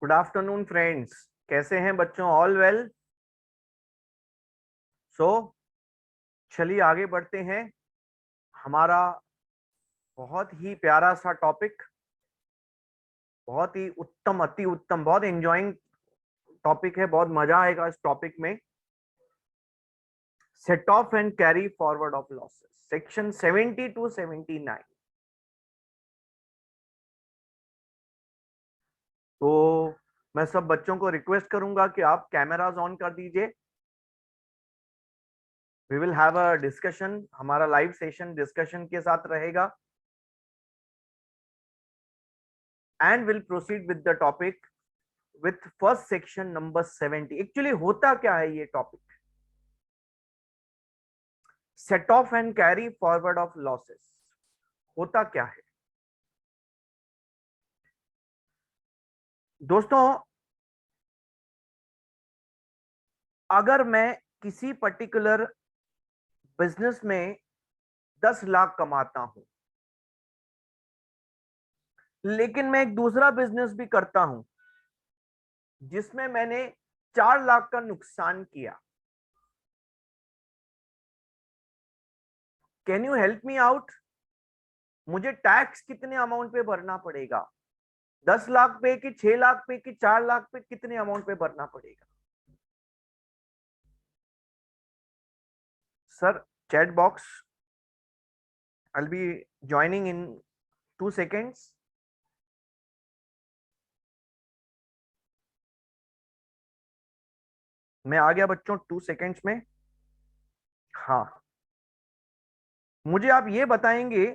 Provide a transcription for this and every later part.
Good afternoon friends, कैसे हैं बच्चों? All well? सो चलिए आगे बढ़ते हैं। हमारा बहुत ही प्यारा सा टॉपिक, बहुत ही उत्तम, अति उत्तम, बहुत एंजॉइंग टॉपिक है। बहुत मजा आएगा इस टॉपिक में। Set off and carry forward of losses, section 70 to 79। तो मैं सब बच्चों को रिक्वेस्ट करूंगा कि आप कैमरास ऑन कर दीजिए। We will have a discussion, हमारा लाइव सेशन डिस्कशन के साथ रहेगा। And will proceed with the topic with first section number 70। Actually होता क्या है ये topic? Set off and carry forward of losses होता क्या है दोस्तों? अगर मैं किसी पर्टिकुलर बिजनेस में 10 लाख कमाता हूं, लेकिन मैं एक दूसरा बिजनेस भी करता हूं जिसमें मैंने 4 लाख का नुकसान किया, can you help me out? मुझे टैक्स कितने अमाउंट पे भरना पड़ेगा? 10 लाख पे कि 6 लाख पे कि 4 लाख पे? कितने अमाउंट पे भरना पड़ेगा sir? Chat box, I'll be joining in 2 seconds. मैं आ गया बच्चों 2 सेकेंड्स में। हाँ, मुझे आप ये बताएंगे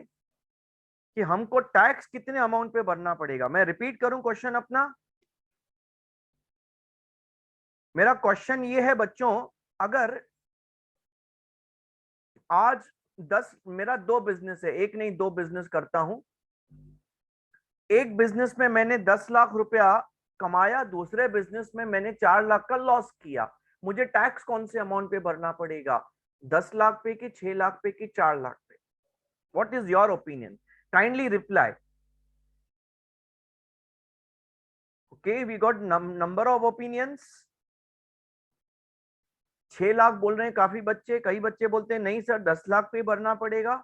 कि हमको टैक्स कितने अमाउंट पे भरना पड़ेगा। मैं रिपीट करूं क्वेश्चन अपना। मेरा क्वेश्चन ये है बच्चों, अगर आज 10, मेरा 2 बिजनेस है, एक नहीं 2 बिजनेस करता हूं। एक बिजनेस में मैंने 10 लाख रुपया कमाया, दूसरे बिजनेस में मैंने 4 लाख का लॉस किया। मुझे टैक्स कौन से अमाउंट पे भरना पड़ेगा? 10 लाख पे कि 6 लाख पे कि 4 लाख पे? What is your opinion? Kindly reply. Okay, we got number of opinions. 6 lakh बोल रहे हैं काफी बच्चे, कई बच्चे बोलते हैं नहीं सर 10 लाख पे भरना पड़ेगा।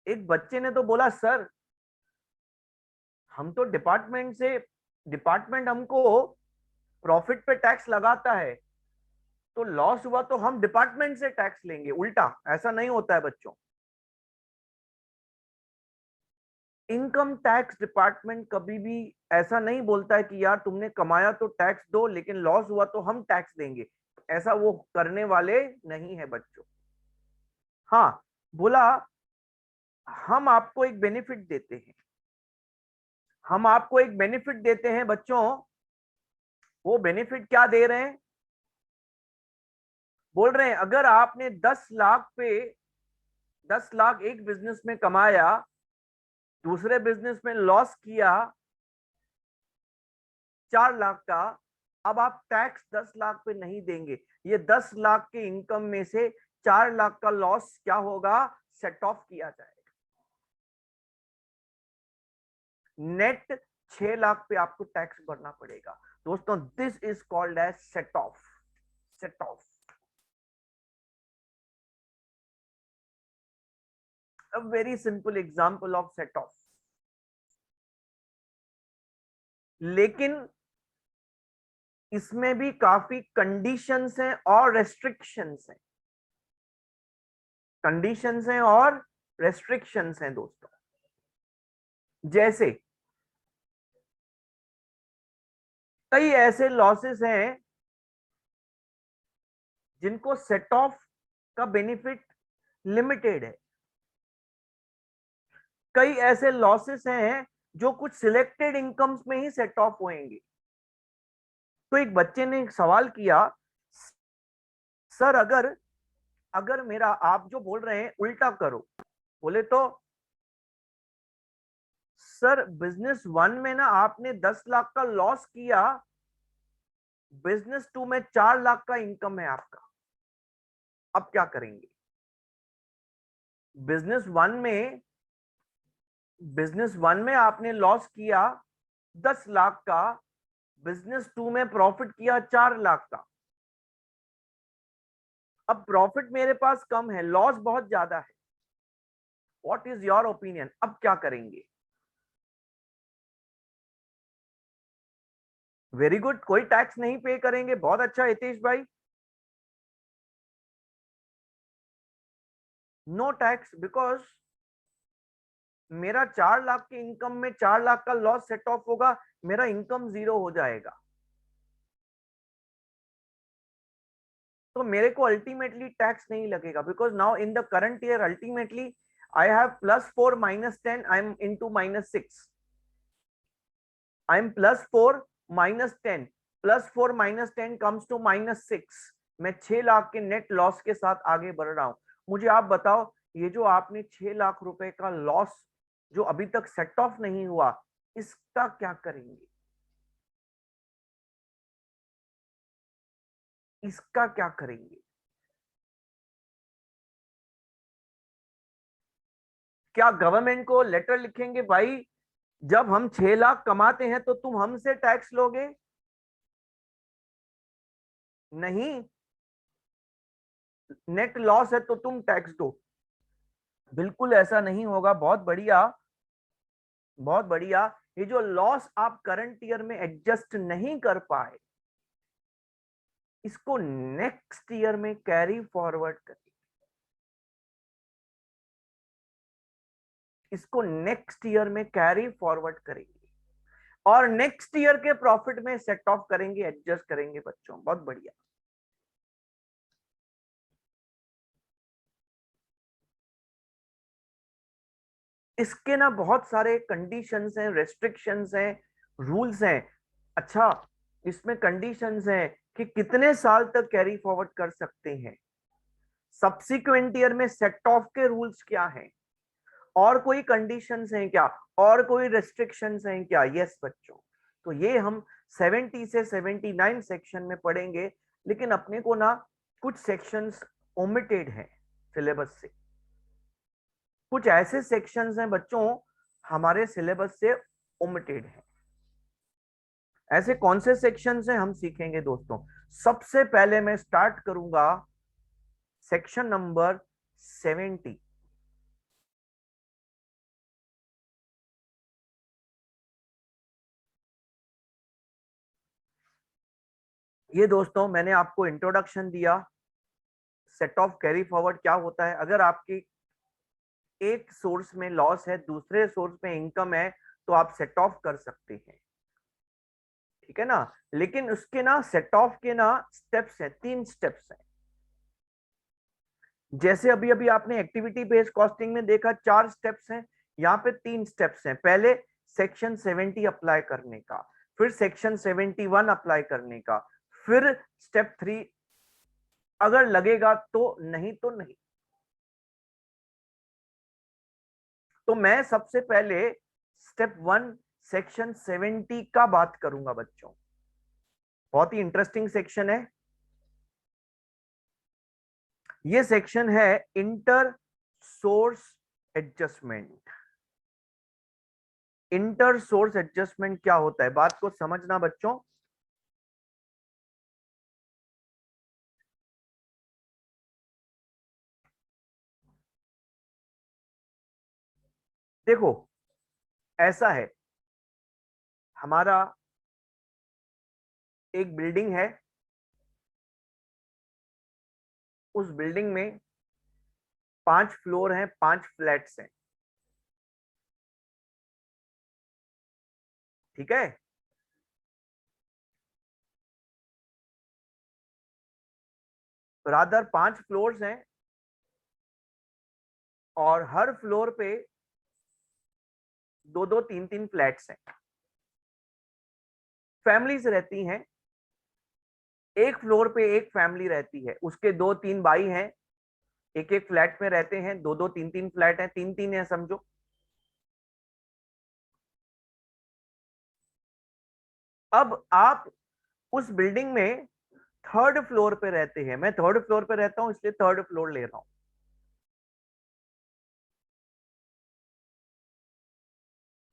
एक बच्चे ने तो बोला सर हम तो डिपार्टमेंट से, डिपार्टमेंट हमको प्रॉफिट पे टैक्स लगाता है, तो लॉस हुआ तो हम डिपार्टमेंट से टैक्स लेंगे। उल्टा, ऐसा नहीं होता है बच्चों। इनकम टैक्स डिपार्टमेंट कभी भी ऐसा नहीं बोलता है कि यार तुमने कमाया तो टैक्स दो, लेकिन लॉस हुआ तो हम टैक्स देंगे। ऐसा वो करने वाले नहीं है बच्चों। हाँ, बोला हम आपको एक बेनिफिट देते हैं, हम आपको एक बेनिफिट देते हैं बच्चों। वो बेनिफिट क्या दे रहे हैं? बोल रहे हैं अगर आपने 10 लाख पे, 10 लाख एक बिजनेस में कमाया, दूसरे बिजनेस में लॉस किया 4 लाख का, अब आप टैक्स 10 लाख पे नहीं देंगे। ये 10 लाख के इनकम में से 4 लाख का लॉस क्या होगा? सेट ऑफ किया जाएगा। नेट 6 लाख पे आपको टैक्स भरना पड़ेगा दोस्तों। This is called as set off. Set off, a very simple example of set off. लेकिन इसमें भी काफी कंडीशंस हैं और रेस्ट्रिक्शंस हैं। कंडीशंस हैं और रेस्ट्रिक्शंस हैं दोस्तों। जैसे कई ऐसे लॉसेस हैं जिनको सेट ऑफ का बेनिफिट लिमिटेड है। कई ऐसे लॉसेस हैं जो कुछ सिलेक्टेड इनकम्स में ही सेट ऑफ होंगे। तो एक बच्चे ने एक सवाल किया, सर अगर अगर मेरा, आप जो बोल रहे हैं उल्टा करो। बोले तो सर बिजनेस 1 में ना आपने 10 लाख का लॉस किया, बिजनेस 2 में 4 लाख का इनकम है आपका, अब क्या करेंगे? बिजनेस 1 में बिजनेस 1 में आपने लॉस किया 10 लाख का, बिजनेस 2 में प्रॉफिट किया 4 लाख का। अब प्रॉफिट मेरे पास कम है, लॉस बहुत ज्यादा है। व्हाट इज योर ओपिनियन, अब क्या करेंगे? वेरी गुड, कोई टैक्स नहीं पे करेंगे, बहुत अच्छा हितेश भाई। नो टैक्स, बिकॉज मेरा 4 लाख के इनकम में 4 लाख का लॉस सेट ऑफ होगा, मेरा इनकम 0 हो जाएगा। तो मेरे को अल्टीमेटली टैक्स नहीं लगेगा, because now in the current year ultimately I have +4 -10, I am into -6। I am +4 -10, +4 -10 comes to -6। मैं 6 लाख के नेट लॉस के साथ आगे बढ़ रहा हूं। मुझे आप बताओ, ये जो आपने 6 लाख रुपए का लॉस जो अभी तक सेट ऑफ नहीं हुआ, इसका क्या करेंगे? इसका क्या करेंगे? क्या गवर्नमेंट को लेटर लिखेंगे, भाई जब हम 6 लाख कमाते हैं तो तुम हमसे टैक्स लोगे? नहीं, नेट लॉस है तो तुम टैक्स दो। बिल्कुल ऐसा नहीं होगा। बहुत बढ़िया, बहुत बढ़िया। ये जो लॉस आप करंट ईयर में एडजस्ट नहीं कर पाए, इसको नेक्स्ट ईयर में कैरी फॉरवर्ड करें। इसको नेक्स्ट ईयर में कैरी फॉरवर्ड करेंगे और नेक्स्ट ईयर के प्रॉफिट में सेट ऑफ करेंगे, एडजस्ट करेंगे बच्चों। बहुत बढ़िया। इसके ना बहुत सारे कंडीशंस हैं, रेस्ट्रिक्शंस हैं, रूल्स हैं। अच्छा, इसमें कंडीशंस हैं कि कितने साल तक कैरी फॉरवर्ड कर सकते हैं, सब्सिक्वेंट ईयर में सेट ऑफ के रूल्स क्या हैं, और कोई कंडीशंस हैं क्या, और कोई रेस्ट्रिक्शंस हैं क्या? यस बच्चों, तो ये हम 70 से 79 सेक्शन में पढ़ेंगे। लेकिन अपने को ना कुछ सेक्शंस ओमिटेड हैं सिलेबस से। कुछ ऐसे सेक्शंस हैं बच्चों हमारे सिलेबस से ओमिटेड हैं। ऐसे कौन से सेक्शंस हैं हम सीखेंगे दोस्तों। सबसे पहले मैं स्टार्ट करूंगा सेक्शन नंबर 70। ये दोस्तों मैंने आपको इंट्रोडक्शन दिया, सेट ऑफ कैरी फॉरवर्ड क्या होता है। अगर आपकी एक सोर्स में लॉस है, दूसरे सोर्स में इनकम है, तो आप सेट ऑफ कर सकते हैं, ठीक है ना। लेकिन उसके ना सेट ऑफ के ना स्टेप्स हैं, 3 स्टेप्स हैं। जैसे अभी अभी आपने एक्टिविटी बेस्ड कॉस्टिंग में देखा 4 स्टेप्स हैं, यहाँ पे 3 स्टेप्स हैं। पहले सेक्शन 70 अप्लाई करने का, फिर सेक्शन 71 अप्लाई करने का, फिर स्टेप 3 अगर लगेगा तो, नहीं तो नहीं। तो मैं सबसे पहले स्टेप 1 सेक्शन 70 का बात करूंगा बच्चों। बहुत ही इंटरेस्टिंग सेक्शन है ये। सेक्शन है inter source adjustment. Inter source adjustment क्या होता है, बात को समझना बच्चों। देखो, ऐसा है, हमारा एक बिल्डिंग है, उस बिल्डिंग में 5 फ्लोर हैं, 5 फ्लैट्स हैं, ठीक है। रादर 5 फ्लोर्स हैं और हर फ्लोर पे 2-2 3-3 फ्लैट्स हैं। फैमिलीज रहती हैं, एक फ्लोर पे एक फैमिली रहती है, उसके 2-3 भाई हैं, एक एक फ्लैट में रहते हैं, 2-2 3-3 फ्लैट हैं, 3-3 है समझो। अब आप उस बिल्डिंग में थर्ड फ्लोर पे रहते हैं, मैं थर्ड फ्लोर पे रहता हूं इसलिए थर्ड फ्लोर ले रहा हूं।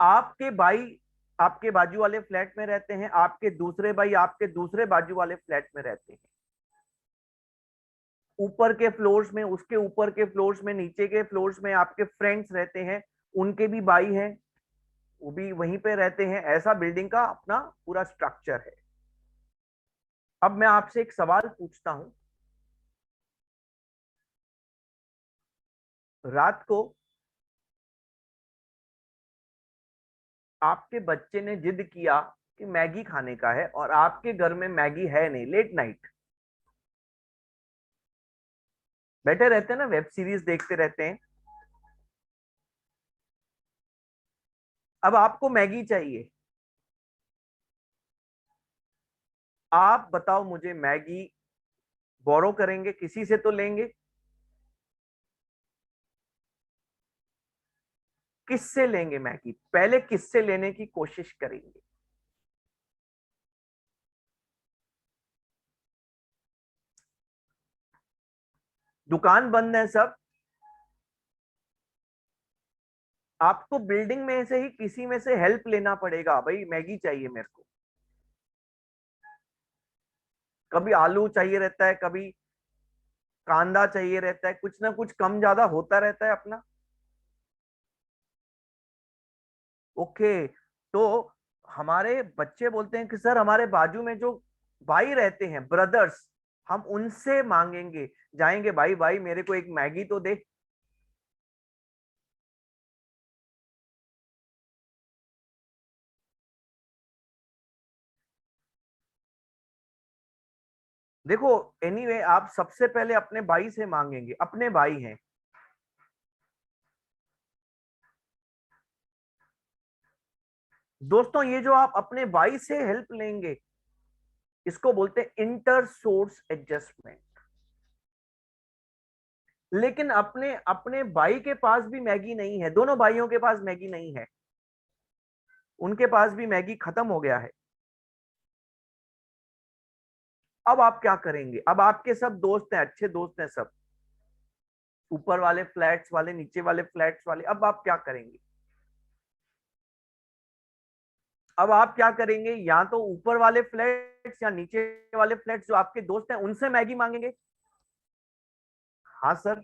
आपके भाई आपके बाजू वाले फ्लैट में रहते हैं, आपके दूसरे भाई आपके दूसरे बाजू वाले फ्लैट में रहते हैं, ऊपर के फ्लोर्स में, उसके ऊपर के फ्लोर्स में, नीचे के फ्लोर्स में आपके फ्रेंड्स रहते हैं, उनके भी भाई हैं, वो भी वहीं पे रहते हैं। ऐसा बिल्डिंग का अपना पूरा स्ट्रक्चर है। अब मैं आपसे एक सवाल पूछता हूं। रात को आपके बच्चे ने जिद किया कि मैगी खाने का है, और आपके घर में मैगी है नहीं, लेट नाइट बैठे रहते हैं ना, वेब सीरीज देखते रहते हैं, अब आपको मैगी चाहिए। आप बताओ मुझे, मैगी बोरो करेंगे, किसी से तो लेंगे, किससे लेंगे मैगी, पहले किससे लेने की कोशिश करेंगे? दुकान बंद है सब, आपको बिल्डिंग में से ही किसी में से हेल्प लेना पड़ेगा, भाई मैगी चाहिए मेरे को। कभी आलू चाहिए रहता है, कभी कांदा चाहिए रहता है, कुछ ना कुछ कम ज्यादा होता रहता है अपना। ओके, तो हमारे बच्चे बोलते हैं कि सर हमारे बाजू में जो भाई रहते हैं, ब्रदर्स, हम उनसे मांगेंगे, जाएंगे, भाई भाई मेरे को एक मैगी तो दे। देखो, एनीवे आप सबसे पहले अपने भाई से मांगेंगे, अपने भाई हैं। दोस्तों, ये जो आप अपने भाई से हेल्प लेंगे, इसको बोलते हैं इंटर सोर्स एडजस्टमेंट। लेकिन अपने अपने भाई के पास भी मैगी नहीं है, दोनों भाइयों के पास मैगी नहीं है, उनके पास भी मैगी खत्म हो गया है। अब आप क्या करेंगे? अब आपके सब दोस्त हैं, अच्छे दोस्त हैं सब, ऊपर वाले फ्लैट्स वाले, नीचे वाले फ्लैट्स वाले, अब आप क्या करेंगे? अब आप क्या करेंगे, या तो ऊपर वाले फ्लैट्स या नीचे वाले फ्लैट्स जो आपके दोस्त हैं उनसे मैगी मांगेंगे? हाँ सर,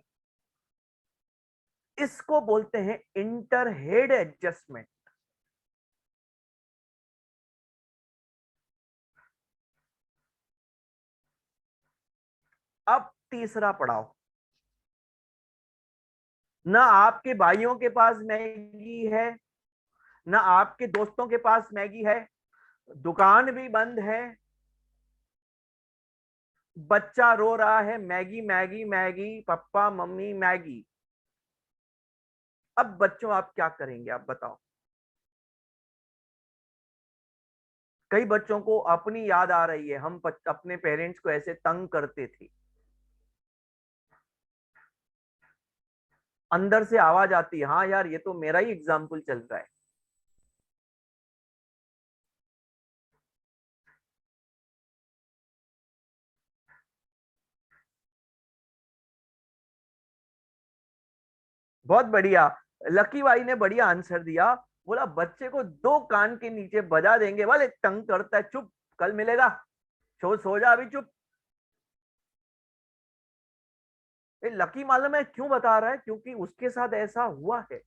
इसको बोलते हैं इंटर हेड एडजस्टमेंट। अब तीसरा पड़ाव, ना आपके भाइयों के पास मैगी है, ना आपके दोस्तों के पास मैगी है, दुकान भी बंद है, बच्चा रो रहा है Maggi Maggi Maggi, papa mummy Maggi. अब बच्चों आप क्या करेंगे, आप बताओ? कई बच्चों को अपनी याद आ रही है, हम अपने पेरेंट्स को ऐसे तंग करते थे, अंदर से आवाज आती है, हाँ यार ये तो मेरा ही एग्जाम्पल चल रहा है। बहुत बढ़िया, लकी भाई ने बढ़िया आंसर दिया। बोला बच्चे को दो कान के नीचे बजा देंगे, वाले तंग करता है, चुप, कल मिलेगा, सो जा अभी, चुप। ये लकी मालूम है क्यों बता रहा है? क्योंकि उसके साथ ऐसा हुआ है,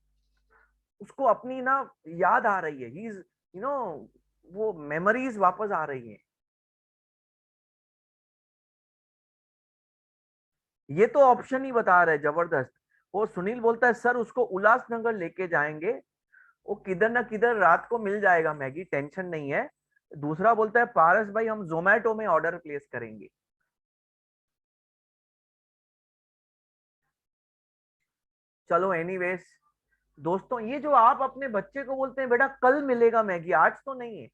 उसको अपनी ना याद आ रही है, ही इज यू नो वो मेमोरीज वापस आ रही हैं। ये तो ऑप्शन ही बता रहे जबरदस्त। वो सुनील बोलता है सर उसको उल्लासनगर लेके जाएंगे, वो किधर ना किधर रात को मिल जाएगा मैगी, टेंशन नहीं है। दूसरा बोलता है पारस भाई हम जोमेटो में ऑर्डर प्लेस करेंगे। चलो एनीवेज, दोस्तों ये जो आप अपने बच्चे को बोलते हैं बेटा कल मिलेगा मैगी, आज तो नहीं है,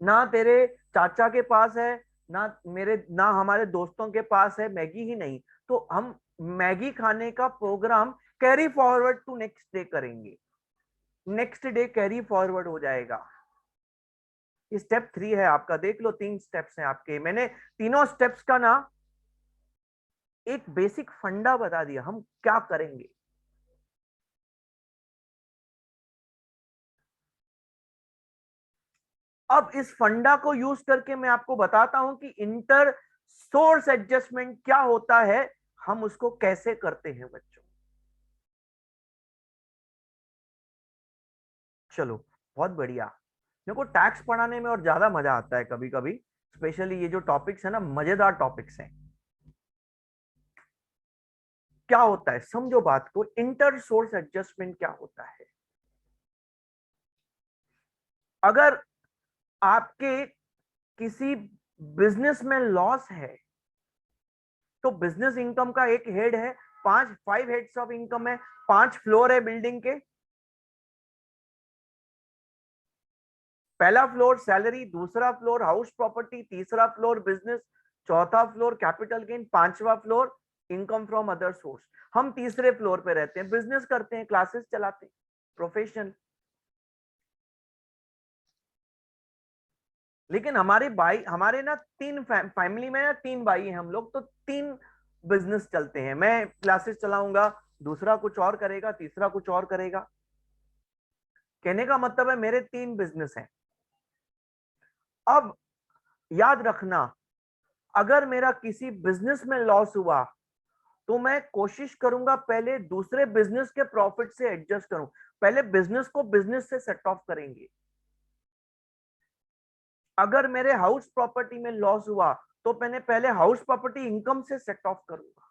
ना तेरे चाचा के पास है, ना मेरे, ना हमारे दोस्तों के पास है, मैगी ही नहीं, तो हम मैगी खाने का program carry forward to next day करेंगे, नेक्स्ट डे कैरी फॉरवर्ड हो जाएगा। ये स्टेप 3 है आपका, देख लो 3 स्टेप्स हैं आपके, मैंने तीनों स्टेप्स का ना एक बेसिक फंडा बता दिया, हम क्या करेंगे। अब इस फंडा को यूज करके मैं आपको बताता हूं कि इंटर सोर्स एडजस्टमेंट क्या होता है, हम उसको कैसे करते हैं बच्चों। चलो, बहुत बढ़िया। मेरे को टैक्स पढ़ाने में और ज्यादा मजा आता है कभी कभी, स्पेशली ये जो टॉपिक्स है ना, मजेदार टॉपिक्स हैं। क्या होता है, समझो बात को, इंटर सोर्स एडजस्टमेंट क्या होता है। अगर आपके किसी बिजनेस में लॉस है, तो बिजनेस इनकम का एक हेड है, 5 हेड्स ऑफ इनकम है, 5 फ्लोर है बिल्डिंग के। पहला फ्लोर सैलरी, दूसरा फ्लोर हाउस प्रॉपर्टी, तीसरा फ्लोर बिजनेस, चौथा फ्लोर कैपिटल गेन, पांचवा floor income from other source. हम तीसरे फ्लोर पे रहते हैं, बिजनेस करते हैं, क्लासेस चलाते हैं, प्रोफेशन। लेकिन हमारे भाई, हमारे ना तीन फैमिली में ना 3 भाई हैं हम लोग, तो 3 बिजनेस चलते हैं। मैं क्लासेस चलाऊंगा, दूसरा कुछ और करेगा, तीसरा कुछ और करेगा। कहने का मतलब है मेरे 3 बिजनेस हैं। अब याद रखना, अगर मेरा किसी बिजनेस में लॉस हुआ, तो मैं कोशिश करूंगा पहले दूसरे बिजनेस के प्रॉफिट से एडजस्ट करूं। पहले बिजनेस को बिजनेस से सेट ऑफ करेंगे। अगर मेरे हाउस प्रॉपर्टी में लॉस हुआ, तो मैंने पहले हाउस प्रॉपर्टी इनकम से सेट ऑफ करूंगा।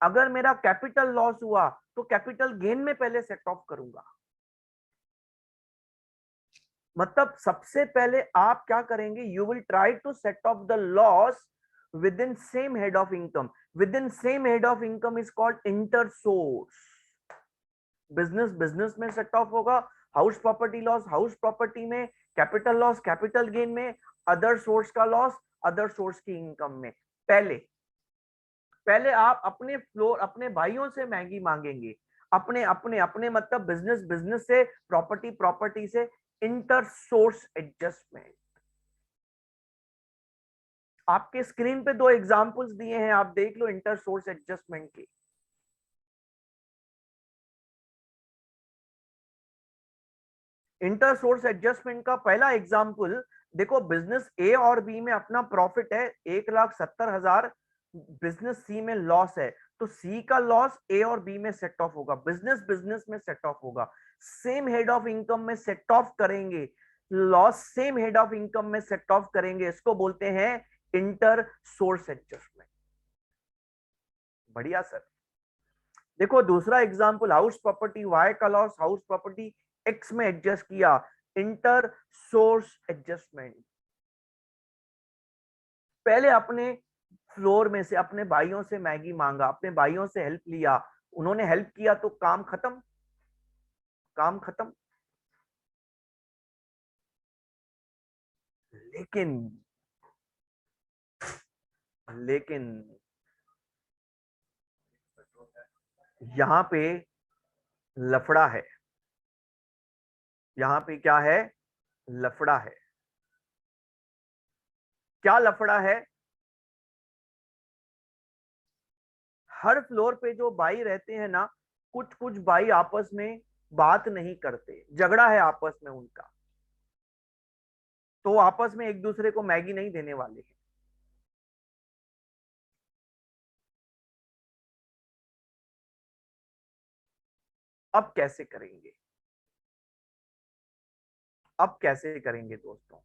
अगर मेरा कैपिटल लॉस हुआ, तो कैपिटल गेन में पहले सेट ऑफ करूंगा। मतलब सबसे पहले आप क्या करेंगे, you will try to set off the loss within same head of income. Within same head of income is called inter source. Business business में सेट ऑफ होगा, house property loss house property में, capital loss capital gain में, other source का loss other source की income में। पहले पहले आप अपने फ्लोर, अपने भाइयों से मैगी मांगेंगे, अपने अपने अपने मतलब बिजनेस बिजनेस से, प्रॉपर्टी प्रॉपर्टी से। Inter source adjustment. आपके स्क्रीन पे 2 एग्जांपल्स दिए हैं, आप देख लो इंटर सोर्स एडजस्टमेंट के। इंटर सोर्स एडजस्टमेंट का पहला एग्जांपल देखो, बिजनेस ए और बी में अपना प्रॉफिट है 1,70,000, बिजनेस सी में लॉस है, तो सी का लॉस ए और बी में सेट ऑफ होगा, बिजनेस बिजनेस में सेट ऑफ होगा। सेम हेड ऑफ इनकम में सेट ऑफ करेंगे, loss same head of income में सेट ऑफ करेंगे, इसको बोलते हैं इंटर सोर्स एडजस्टमेंट। बढ़िया सर। देखो दूसरा एग्जांपल, हाउस प्रॉपर्टी वाई का लॉस हाउस प्रॉपर्टी एक्स में एडजस्ट किया, इंटर सोर्स एडजस्टमेंट। पहले अपने फ्लोर में से अपने भाइयों से मैगी मांगा, अपने भाइयों से हेल्प लिया, उन्होंने हेल्प किया तो काम खत्म, काम खत्म। लेकिन लेकिन यहां पे लफड़ा है, यहां पे क्या है, लफड़ा है। क्या लफड़ा है, हर फ्लोर पे जो भाई रहते हैं ना, कुछ कुछ भाई आपस में बात नहीं करते, झगड़ा है आपस में उनका, तो आपस में एक दूसरे को मैगी नहीं देने वाले हैं। अब कैसे करेंगे, अब कैसे करेंगे दोस्तों।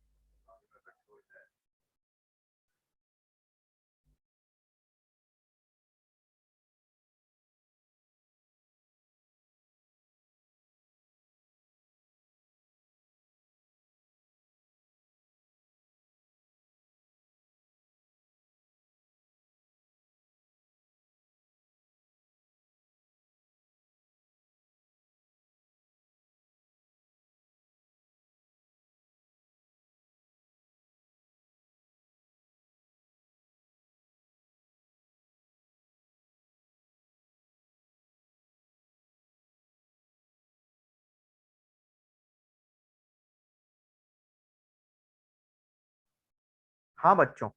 हाँ बच्चों,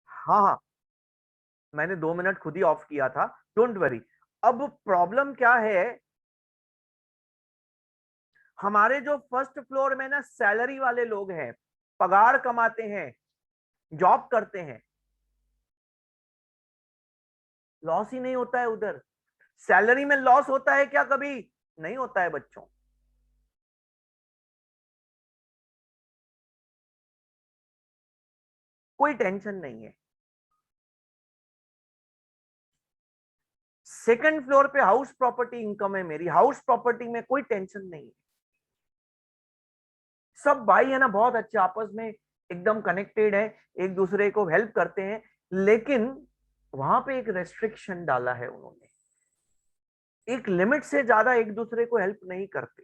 हाँ हाँ, मैंने 2 मिनट खुद ही ऑफ किया था, डोंट वरी। अब प्रॉब्लम क्या है, हमारे जो फर्स्ट फ्लोर में ना सैलरी वाले लोग हैं, पगार कमाते हैं, जॉब करते हैं, लॉस ही नहीं होता है उधर। सैलरी में लॉस होता है क्या कभी? नहीं होता है बच्चों। कोई टेंशन नहीं है। सेकंड फ्लोर पे हाउस प्रॉपर्टी इनकम है मेरी, हाउस प्रॉपर्टी में कोई टेंशन नहीं है। सब भाई है ना बहुत अच्छे, आपस में एकदम कनेक्टेड है, एक दूसरे को हेल्प करते हैं। लेकिन वहां पे एक रेस्ट्रिक्शन डाला है उन्होंने, एक लिमिट से ज्यादा एक दूसरे को हेल्प नहीं करते।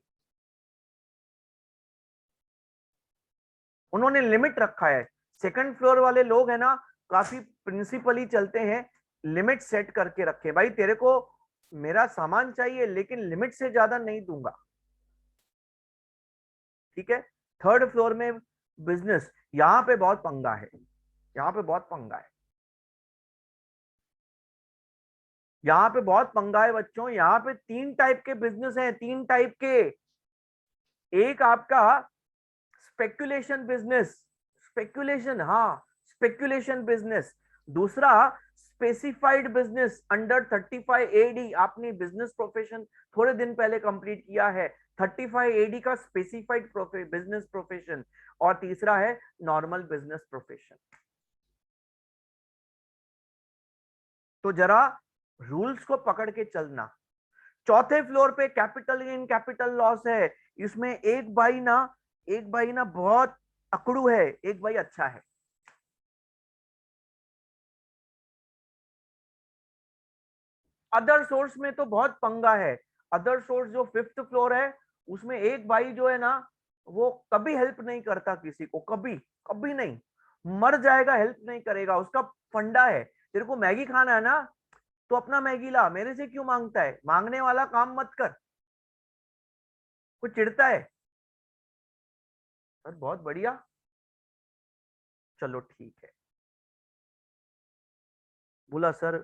उन्होंने लिमिट रखा है। सेकंड फ्लोर वाले लोग है ना काफी प्रिंसिपली चलते हैं, लिमिट सेट करके रखे, भाई तेरे को मेरा सामान चाहिए लेकिन लिमिट से ज्यादा नहीं दूंगा। ठीक है। थर्ड फ्लोर में बिजनेस, यहां पे बहुत पंगा है, यहाँ पे बहुत पंगा है, यहाँ पे बहुत पंगा है बच्चों। यहाँ पे तीन टाइप के बिजनेस हैं, तीन टाइप के। एक आपका स्पेकुलेशन बिजनेस, स्पेकुलेशन, हाँ स्पेकुलेशन बिजनेस। दूसरा स्पेसिफाइड बिजनेस अंडर 35 एडी, आपने बिजनेस प्रोफेशन थोड़े दिन पहले कंप्लीट किया है, 35 एडी का स्पेसिफाइड बिजनेस प्रोफेशन। और तीसरा है नॉर्मल बिजनेस प्रोफेशन। तो जरा रूल्स को पकड़ के चलना। चौथे फ्लोर पे कैपिटल गेन कैपिटल लॉस है। इसमें एक भाई ना बहुत अकड़ू है, एक भाई अच्छा है। अदर सोर्स में तो बहुत पंगा है। अदर सोर्स जो फिफ्थ फ्लोर है, उसमें एक भाई जो है ना वो कभी हेल्प नहीं करता किसी को, कभी कभी नहीं। मर जाएगा हेल्प नहीं करेगा, उसका फंडा है तेरे को मैगी खाना है ना तो अपना मैगी ला, मेरे से क्यों मांगता है, मांगने वाला काम मत कर। कुछ चिढ़ता है सर, बहुत बढ़िया, चलो ठीक है। बोला सर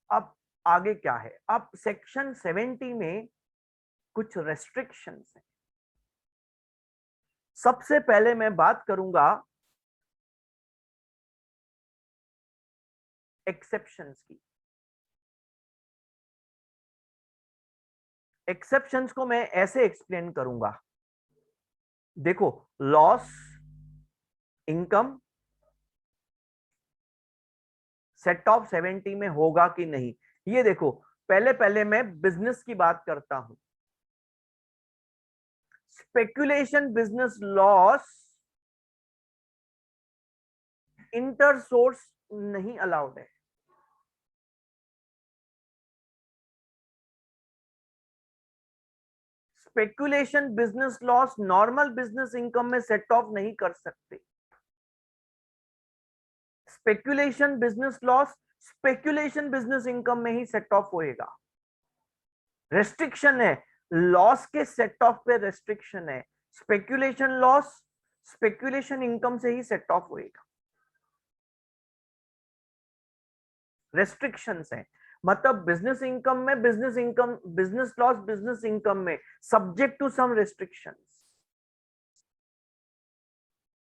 अब आगे क्या है? अब सेक्शन 70 में कुछ रेस्ट्रिक्शंस हैं। सबसे पहले मैं बात करूंगा एक्सेप्शंस की। एक्सेप्शंस को मैं ऐसे एक्सप्लेन करूंगा, देखो लॉस, इनकम सेट ऑफ 70 में होगा कि नहीं, ये देखो। पहले पहले मैं बिजनेस की बात करता हूं। Speculation business loss inter source नहीं अलाउड है। Speculation business loss normal business income में सेट ऑफ नहीं कर सकते। Speculation business loss speculation business income में ही सेट ऑफ होएगा। रेस्ट्रिक्शन है, लॉस के सेट ऑफ पे रेस्ट्रिक्शन है। स्पेकुलेशन लॉस स्पेकुलेशन इनकम से ही सेट ऑफ होएगा। रेस्ट्रिक्शंस है, मतलब बिजनेस लॉस बिजनेस इनकम में subject to some restrictions.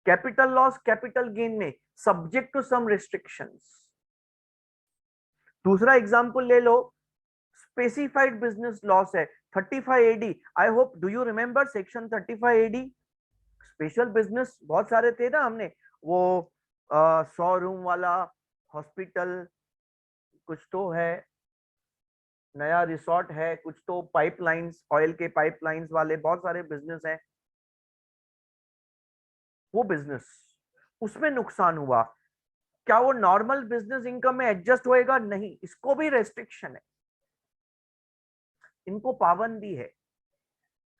Capital loss capital gain में सब्जेक्ट टू सम रेस्ट्रिक्शंस। दूसरा एग्जांपल ले लो, स्पेसिफाइड बिजनेस लॉस है 35 AD. I hope do you remember section 35 AD. Special business बहुत सारे थे ना, हमने वो 100 रूम वाला हॉस्पिटल, कुछ तो है नया रिसोर्ट है, कुछ तो पाइपलाइंस, ऑयल के पाइपलाइंस वाले बहुत सारे बिजनेस हैं। वो बिजनेस, उसमें नुकसान हुआ, क्या वो नॉर्मल बिजनेस इनकम में एडजस्ट होएगा? नहीं, इसको भी रेस्ट्रिक्शन है, इनको पाबंदी है,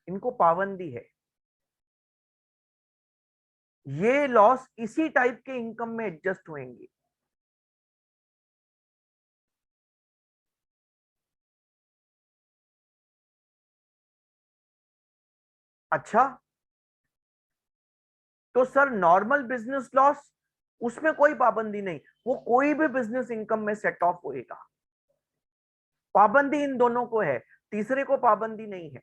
इनको पाबंदी है। ये लॉस इसी टाइप के इनकम में एडजस्ट होंगे। अच्छा, तो सर नॉर्मल बिजनेस लॉस उसमें कोई पाबंदी नहीं, वो कोई भी बिजनेस इनकम में सेट ऑफ होएगा। पाबंदी इन दोनों को है, तीसरे को पाबंदी नहीं है।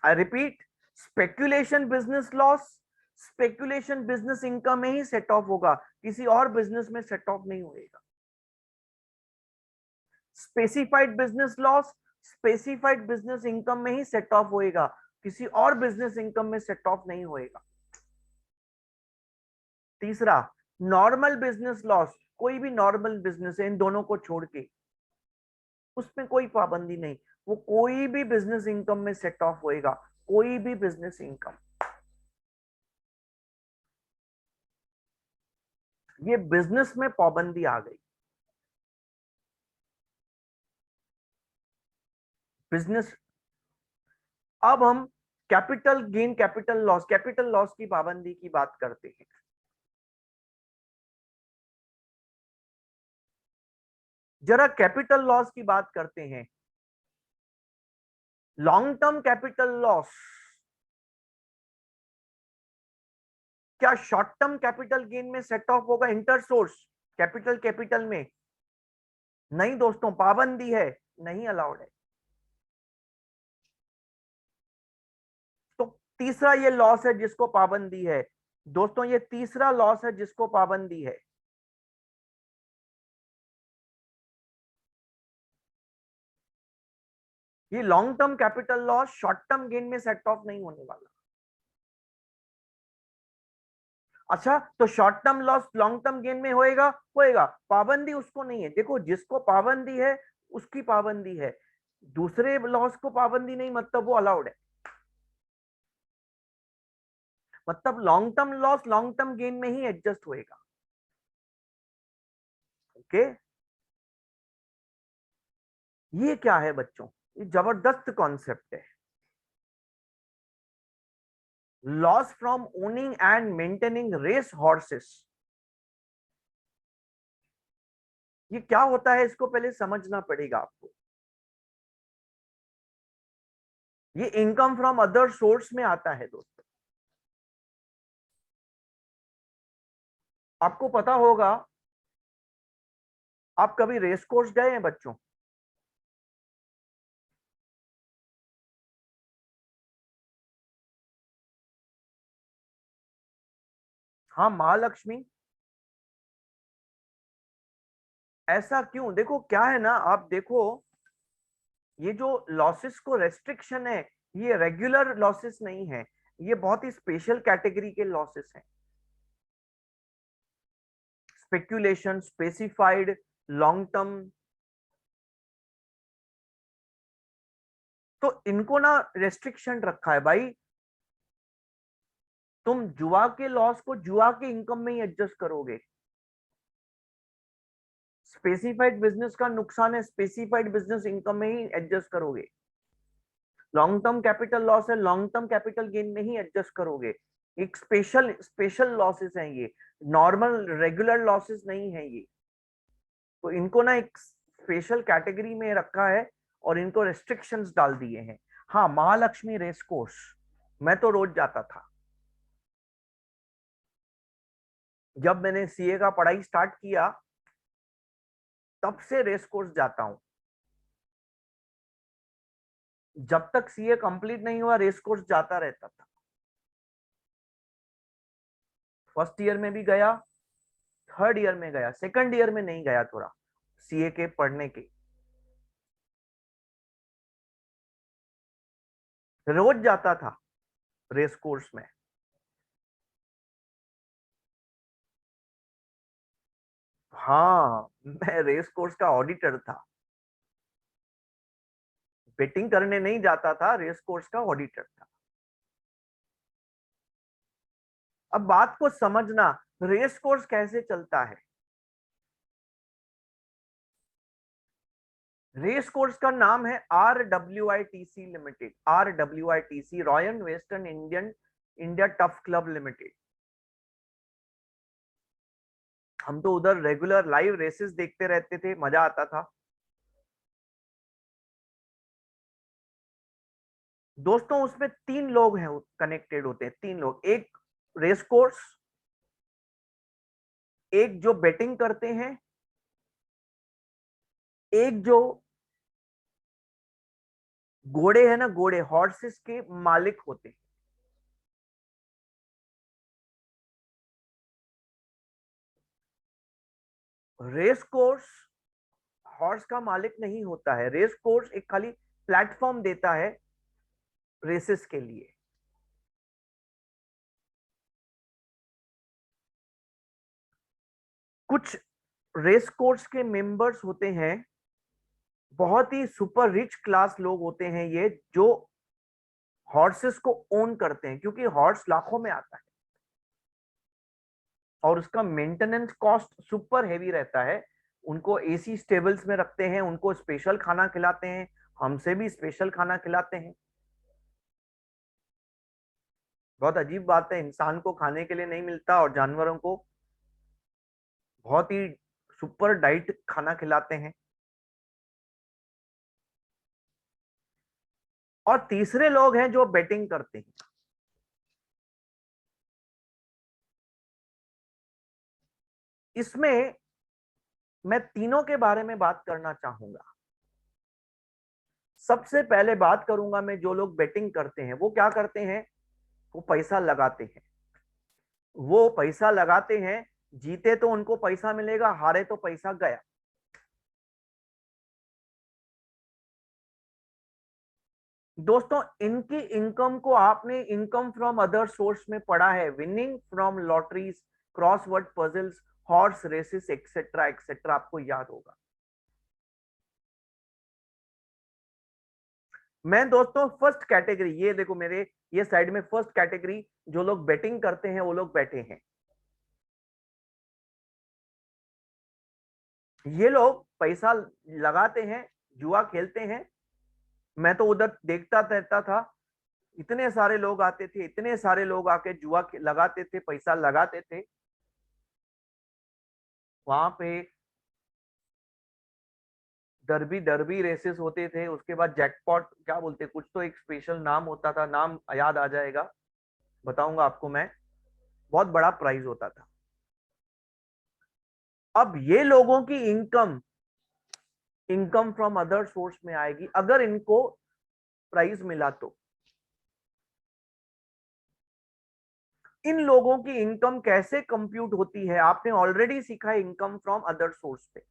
I repeat, speculation business loss, speculation business income में ही सेट ऑफ होगा, किसी और बिजनेस में सेट ऑफ नहीं होगा। Specified business loss, specified business income में ही सेट ऑफ होएगा, किसी और बिजनेस इनकम में सेट ऑफ नहीं होएगा। तीसरा, नॉर्मल बिजनेस लॉस, कोई भी नॉर्मल बिजनेस है इन दोनों को छोड़ के, उसमें कोई पाबंदी नहीं, वो कोई भी बिजनेस इनकम में सेट ऑफ होएगा, कोई भी बिजनेस इनकम। ये बिजनेस में पाबंदी आ गई। बिजनेस, अब हम कैपिटल गेन, कैपिटल लॉस की पाबंदी की बात करते हैं। जरा कैपिटल लॉस की बात करते हैं। लॉन्ग टर्म कैपिटल लॉस क्या शॉर्ट टर्म कैपिटल गेन में सेट ऑफ होगा? इंटर सोर्स कैपिटल में नहीं दोस्तों, पाबंदी है, नहीं अलाउड है। तो तीसरा ये लॉस है जिसको पाबंदी है दोस्तों, ये तीसरा लॉस है जिसको पाबंदी है। ये long term capital loss short term gain में सेट ऑफ नहीं होने वाला। अच्छा, तो short term loss long term gain में होएगा? होएगा, पाबंदी उसको नहीं है। देखो, जिसको पाबंदी है उसकी पाबंदी है, दूसरे लॉस को पाबंदी नहीं, मतलब वो अलाउड है। मतलब long term loss long term gain में ही एडजस्ट होएगा। ओके, ये क्या है बच्चों? ये जबरदस्त कॉन्सेप्ट है। Loss from owning and maintaining race horses, ये क्या होता है इसको पहले समझना पड़ेगा आपको। ये इनकम फ्रॉम अदर सोर्स में आता है दोस्तों। आपको पता होगा, आप कभी रेस कोर्स गए हैं बच्चों? हाँ, महालक्ष्मी। ऐसा क्यों? देखो क्या है ना, आप देखो, ये जो लॉसेस को रेस्ट्रिक्शन है, ये रेगुलर लॉसेस नहीं है, ये बहुत ही स्पेशल कैटेगरी के लॉसेस हैं। स्पेक्यूलेशन, स्पेसिफाइड, लॉन्ग टर्म, तो इनको ना रेस्ट्रिक्शन रखा है भाई। तुम जुआ के लॉस को जुआ के इनकम में ही एडजस्ट करोगे। स्पेसिफाइड बिजनेस का नुकसान है, स्पेसिफाइड बिजनेस इनकम में ही एडजस्ट करोगे। लॉन्ग टर्म कैपिटल लॉस है, लॉन्ग टर्म कैपिटल गेन में ही एडजस्ट करोगे। एक स्पेशल स्पेशल लॉसेस हैं ये, नॉर्मल रेगुलर लॉसेस नहीं है ये। तो इनको ना एक स्पेशल कैटेगरी में रखा है और इनको रेस्ट्रिक्शंस डाल दिए हैं। हाँ, महालक्ष्मी रेस कोर्स मैं तो रोज जाता था। जब मैंने सीए का पढ़ाई स्टार्ट किया तब से रेस कोर्स जाता हूं। जब तक सीए कंप्लीट नहीं हुआ रेस कोर्स जाता रहता था। फर्स्ट ईयर में भी गया, थर्ड ईयर में गया, सेकंड ईयर में नहीं गया थोड़ा सीए के पढ़ने के। रोज जाता था रेस कोर्स में। हाँ, मैं रेस कोर्स का ऑडिटर था। बेटिंग करने नहीं जाता था, रेस कोर्स का ऑडिटर था। अब बात को समझना, रेस कोर्स कैसे चलता है। रेस कोर्स का नाम है RWITC limited, RWITC, royal western Indian India tough club limited. हम तो उधर रेगुलर लाइव रेसेस देखते रहते थे, मजा आता था दोस्तों। उसमें तीन लोग हैं कनेक्टेड होते हैं, तीन लोग, एक रेस कोर्स, एक जो बेटिंग करते हैं, एक जो घोड़े है ना, घोड़े हॉर्सेस के मालिक होते हैं। रेस कोर्स हॉर्स का मालिक नहीं होता है। रेस कोर्स एक खाली प्लेटफॉर्म देता है रेसेस के लिए। कुछ रेस कोर्स के मेंबर्स होते हैं, बहुत ही सुपर रिच क्लास लोग होते हैं ये, जो हॉर्सेस को ओन करते हैं, क्योंकि हॉर्स लाखों में आता है और उसका मेंटेनेंस कॉस्ट सुपर हेवी रहता है। उनको एसी स्टेबल्स में रखते हैं, उनको स्पेशल खाना खिलाते हैं, हमसे भी स्पेशल खाना खिलाते हैं। बहुत अजीब बात है, इंसान को खाने के लिए नहीं मिलता और जानवरों को बहुत ही सुपर डाइट खाना खिलाते हैं। और तीसरे लोग हैं जो बेटिंग करते हैं। इसमें मैं तीनों के बारे में बात करना चाहूंगा। सबसे पहले बात करूंगा मैं, जो लोग बेटिंग करते हैं वो क्या करते हैं, वो पैसा लगाते हैं। वो पैसा लगाते हैं, जीते तो उनको पैसा मिलेगा, हारे तो पैसा गया। दोस्तों, इनकी इनकम को आपने इनकम फ्रॉम अदर सोर्स में पढ़ा है, winning from lotteries, crossword puzzles, horse races etcetera etcetera, आपको याद होगा। मैं दोस्तों फर्स्ट कैटेगरी, ये देखो मेरे ये साइड में फर्स्ट कैटेगरी, जो लोग बेटिंग करते हैं वो लोग बैठे हैं। ये लोग पैसा लगाते हैं, जुआ खेलते हैं। मैं तो उधर देखता रहता था, इतने सारे लोग आते थे, इतने सारे लोग आके जुआ लगाते थे, पैसा लगाते थे वहां पे। डरबी डरबी रेसेस होते थे, उसके बाद जैकपॉट क्या बोलते, कुछ तो एक स्पेशल नाम होता था, नाम याद आ जाएगा, बताऊंगा आपको मैं। बहुत बड़ा प्राइज होता था। अब ये लोगों की income income from other source में आएगी अगर इनको प्राइज मिला तो। इन लोगों की इनकम कैसे कंप्यूट होती है, आपने ऑलरेडी सीखा है इनकम फ्रॉम अदर सोर्स पे।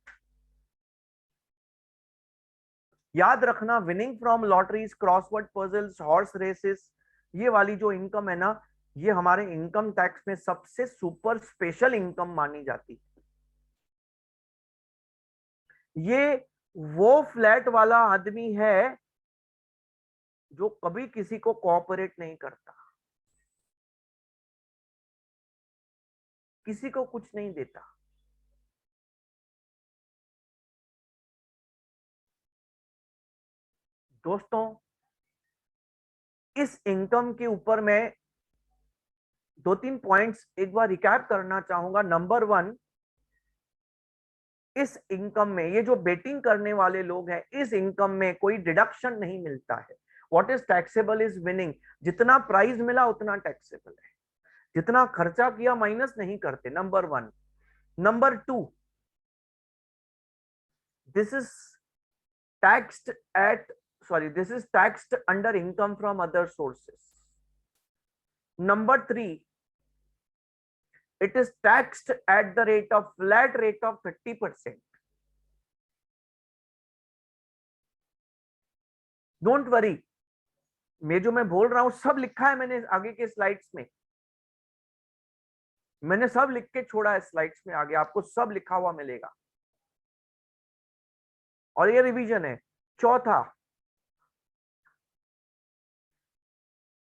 याद रखना, winning from lotteries, crossword puzzles, horse races, ये वाली जो इनकम है ना, ये हमारे इनकम टैक्स में सबसे सुपर स्पेशल इनकम मानी जाती है। ये वो फ्लैट वाला आदमी है जो कभी किसी को कोऑपरेट नहीं करता, किसी को कुछ नहीं देता। दोस्तों, इस इनकम के ऊपर मैं दो तीन पॉइंट्स एक बार रिकैप करना चाहूंगा। नंबर वन, इस इनकम में ये जो बेटिंग करने वाले लोग हैं, इस इनकम में कोई डिडक्शन नहीं मिलता है। What is taxable is winning, जितना प्राइस मिला उतना टैक्सेबल है, जितना खर्चा किया माइनस नहीं करते, number one. Number two, this is taxed eight sorry this is taxed under income from other sources. Number three, it is taxed at the rate of flat rate of 30%. Don't worry, मैं जो मैं बोल रहा हूं सब लिखा है मैंने आगे के स्लाइड्स में, मैंने सब लिख के छोड़ा है स्लाइड्स में, आगे आपको सब लिखा हुआ मिलेगा और ये रिवीजन है। चौथा,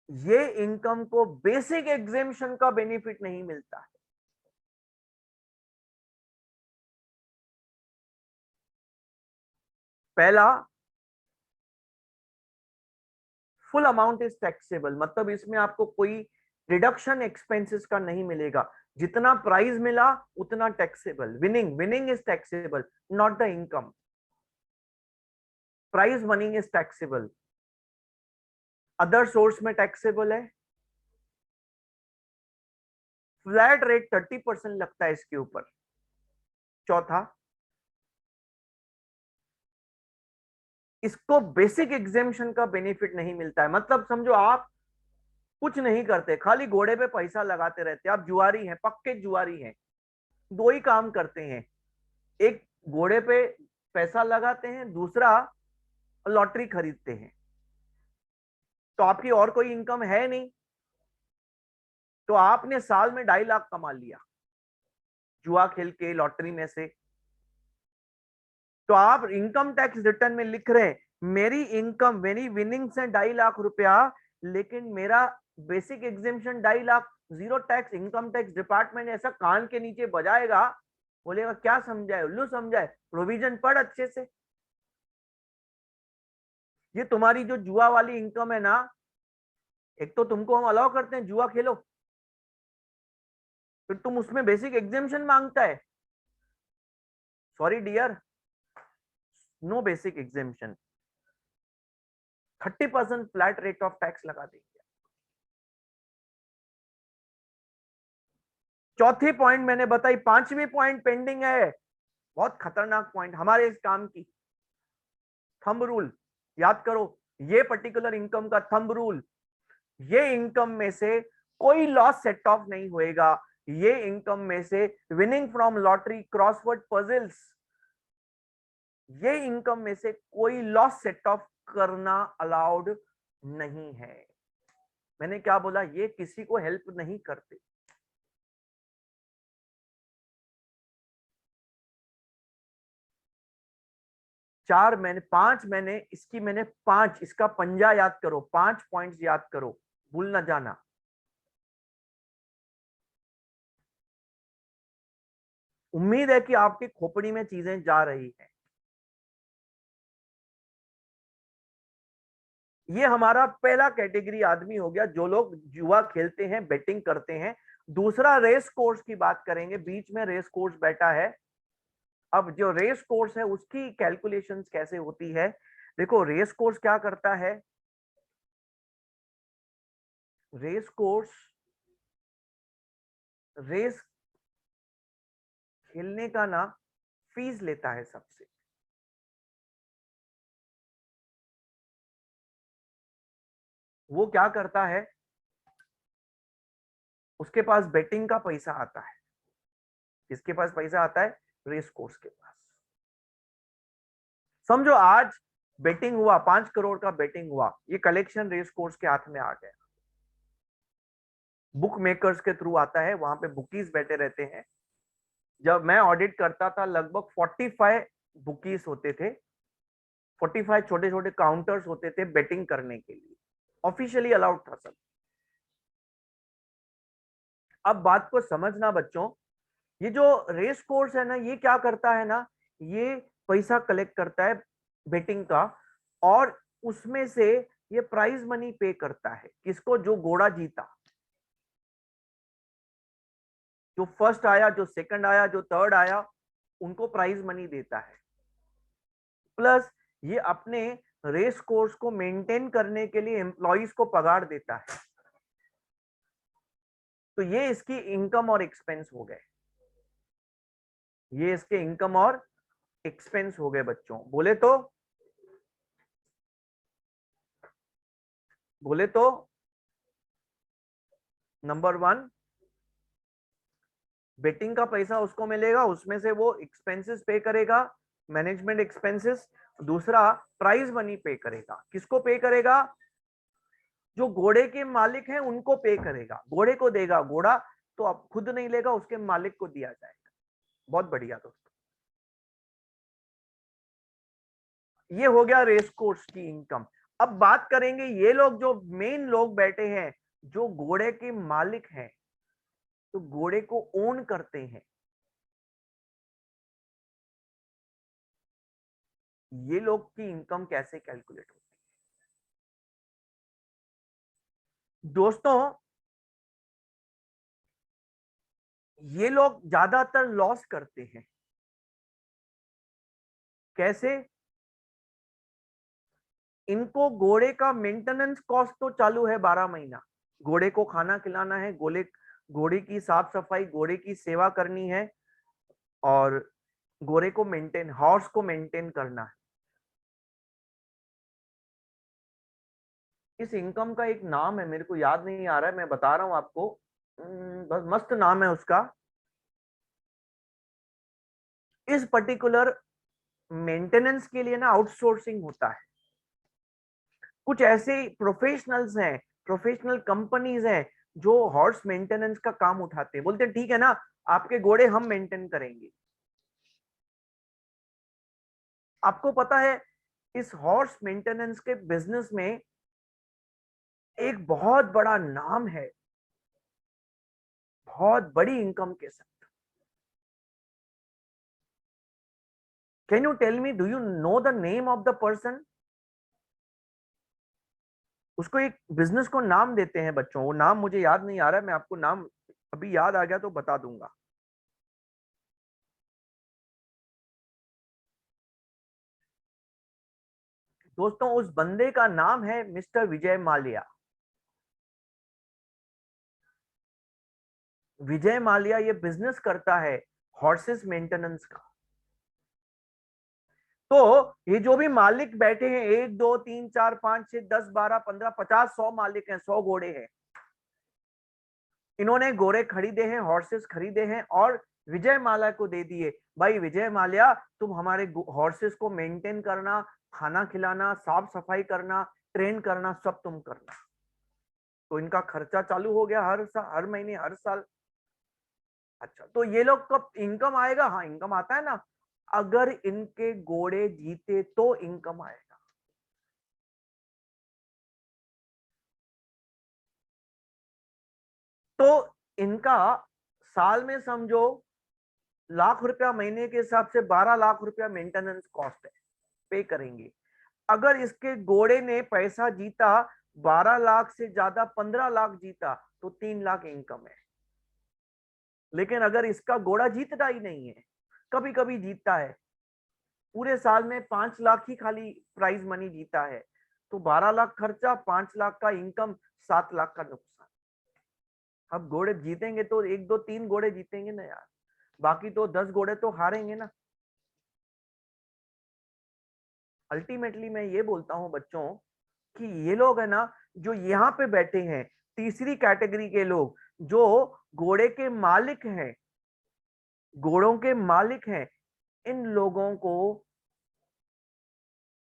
ये इनकम को बेसिक एग्जेम्पशन का बेनिफिट नहीं मिलता है। पहला, फुल अमाउंट इज टैक्सेबल, मतलब इसमें आपको कोई रिडक्शन एक्सपेंसेस का नहीं मिलेगा, जितना प्राइस मिला उतना taxable. Winning winning is taxable, not the income. Prize money is taxable, other source में टैक्सेबल है। फ्लैट रेट 30% लगता है इसके ऊपर। चौथा, इसको बेसिक एग्जेम्पशन का बेनिफिट नहीं मिलता है। मतलब समझो आप कुछ नहीं करते, खाली घोड़े पे पैसा लगाते रहते, आप जुआरी हैं, पक्के जुआरी हैं। दो ही काम करते हैं, एक घोड़े पे पैसा लगाते हैं, दूसरा लॉटरी खरीदते हैं। तो आपकी और कोई इनकम है नहीं, तो आपने साल में 2.5 लाख कमा लिया जुआ खेल के, लॉटरी में से। तो आप इनकम टैक्स रिटर्न में लिख रहे हैं मेरी इनकम, मेरी विनिंग्स है 2.5 लाख रुपया, लेकिन मेरा basic exemption 2.5 lakh, zero tax. Income tax department ऐसा कान के नीचे बजाएगा, बोलेगा क्या समझाए, उल्लू समझाए, प्रोविजन पढ़ अच्छे से। ये तुम्हारी जो जुआ वाली इनकम है ना, एक तो तुमको हम अलाउ करते हैं जुआ खेलो, फिर तुम उसमें बेसिक एग्जेम्पशन मांगता है। Sorry dear, no basic exemption, 30% flat rate of tax लगा देंगे। चौथी पॉइंट मैंने बताई, पांचवी पॉइंट पेंडिंग है, बहुत खतरनाक पॉइंट हमारे इस काम की। थंब रूल याद करो, ये पर्टिकुलर इनकम का थंब रूल, ये इनकम में से कोई लॉस सेट ऑफ नहीं होएगा। ये इनकम में से winning from lottery, crossword puzzles, ये इनकम में से कोई लॉस सेट ऑफ करना अलाउड नहीं है। मैंने क्या बोला, ये किसी को हेल्प नहीं करते। चार मैंने, पांच मैंने इसकी, मैंने पांच, इसका पंजा याद करो, 5 पॉइंट्स याद करो, भूल ना जाना। उम्मीद है कि आपकी खोपड़ी में चीजें जा रही हैं। ये हमारा पहला कैटेगरी आदमी हो गया, जो लोग जुआ खेलते हैं, बेटिंग करते हैं। दूसरा रेस कोर्स की बात करेंगे, बीच में रेस कोर्स बैठा है। अब जो रेस कोर्स है उसकी कैलकुलेशंस कैसे होती है, देखो रेस कोर्स क्या करता है। रेस कोर्स रेस खेलने का ना फीस लेता है सबसे। वो क्या करता है, उसके पास बेटिंग का पैसा आता है। किसके पास पैसा आता है, रेस कोर्स के पास। समझो आज बेटिंग हुआ, 5 करोड़ का बेटिंग हुआ, ये कलेक्शन रेस कोर्स के हाथ में आ गया। बुक मेकर्स के थ्रू आता है, वहां पे बुकीज बैठे रहते हैं। जब मैं ऑडिट करता था लगभग 45 बुकीज होते थे, 45 छोटे छोटे काउंटर्स होते थे बेटिंग करने के लिए, ऑफिशियली अलाउड था सब। अब बात को समझना बच्चों, ये जो रेस कोर्स है ना, ये क्या करता है ना, ये पैसा कलेक्ट करता है बेटिंग का, और उसमें से ये प्राइज मनी पे करता है किसको, जो घोड़ा जीता, जो फर्स्ट आया, जो सेकंड आया, जो थर्ड आया, उनको प्राइज मनी देता है। प्लस ये अपने रेस कोर्स को मेंटेन करने के लिए एम्प्लॉइज को पगार देता है। तो ये इसकी इनकम और एक्सपेंस हो गए, ये इसके इनकम और एक्सपेंस हो गए बच्चों। बोले तो नंबर 1, बेटिंग का पैसा उसको मिलेगा, उसमें से वो एक्सपेंसेस पे करेगा, मैनेजमेंट एक्सपेंसेस। दूसरा प्राइज मनी पे करेगा, किसको पे करेगा, जो घोड़े के मालिक हैं उनको पे करेगा, घोड़े को देगा। घोड़ा तो अब खुद नहीं लेगा, उसके मालिक को दिया जाएगा। बहुत बढ़िया दोस्तों, ये हो गया रेस कोर्स की इनकम। अब बात करेंगे ये लोग जो मेन लोग बैठे हैं, जो घोड़े के मालिक हैं, तो घोड़े को ओन करते हैं, ये लोग की इनकम कैसे कैलकुलेट होती है दोस्तों। ये लोग ज्यादातर लॉस करते हैं। कैसे, इनको घोड़े का मेंटेनेंस कॉस्ट तो चालू है 12 महीना, घोड़े को खाना खिलाना है, घोड़े की साफ सफाई, घोड़े की सेवा करनी है, और घोड़े को मेंटेन, हॉर्स को मेंटेन करना है। इस इनकम का एक नाम है, मेरे को याद नहीं आ रहा है, मैं बता रहा हूं आपको। बस मस्त नाम है उसका। इस पर्टिकुलर मेंटेनेंस के लिए ना आउटसोर्सिंग होता है। कुछ ऐसे प्रोफेशनल्स हैं, प्रोफेशनल कंपनीज हैं जो हॉर्स मेंटेनेंस का काम उठाते हैं। बोलते हैं ठीक है ना, आपके घोड़े हम मेंटेन करेंगे। आपको पता है इस हॉर्स मेंटेनेंस के बिजनेस में एक बहुत बड़ा नाम है, बहुत बड़ी इनकम के साथ। Can you tell me, do you know the name of the person? उसको एक बिजनेस को नाम देते हैं बच्चों, वो नाम मुझे याद नहीं आ रहा है, मैं आपको नाम अभी याद आ गया तो बता दूंगा। दोस्तों उस बंदे का नाम है मिस्टर विजय माल्या। विजय माल्या ये बिजनेस करता है हॉर्सेस मेंटेनेंस का। तो ये जो भी मालिक बैठे हैं, 1 2 3 4 5 6 10 12 15 50 100 मालिक हैं, 100 घोड़े हैं। इन्होंने घोड़े खरीदे हैं, हॉर्सेस खरीदे हैं और विजय माल्या को दे दिए। भाई विजय माल्या, तुम हमारे हॉर्सेस को मेंटेन करना, खाना खिलाना, साफ सफाई करना, ट्रेन करना, सब तुम करना। तो इनका खर्चा चालू हो गया हर साल, हर महीने, हर साल। अच्छा, तो ये लोग कब इनकम आएगा? हाँ इनकम आता है ना, अगर इनके घोड़े जीते तो इनकम आएगा। तो इनका साल में समझो लाख रुपया महीने के हिसाब से 12 लाख रुपया मेंटेनेंस कॉस्ट है, पे करेंगे। अगर इसके घोड़े ने पैसा जीता, 12 लाख से ज्यादा 15 लाख जीता, तो 3 लाख इनकम है। लेकिन अगर इसका घोड़ा जीतता ही नहीं है, कभी कभी जीतता है, पूरे साल में 5 लाख ही खाली प्राइज मनी जीता है, तो 12 लाख खर्चा, 5 लाख का इनकम, 7 लाख का नुकसान। अब घोड़े जीतेंगे तो 1 2 3 घोड़े जीतेंगे ना यार, बाकी तो 10 घोड़े तो हारेंगे ना। अल्टीमेटली मैं ये बोलता हूं बच्चों कि ये लोग है ना जो यहाँ पे बैठे हैं, तीसरी कैटेगरी के लोग जो घोड़े के मालिक हैं, घोड़ों के मालिक हैं, इन लोगों को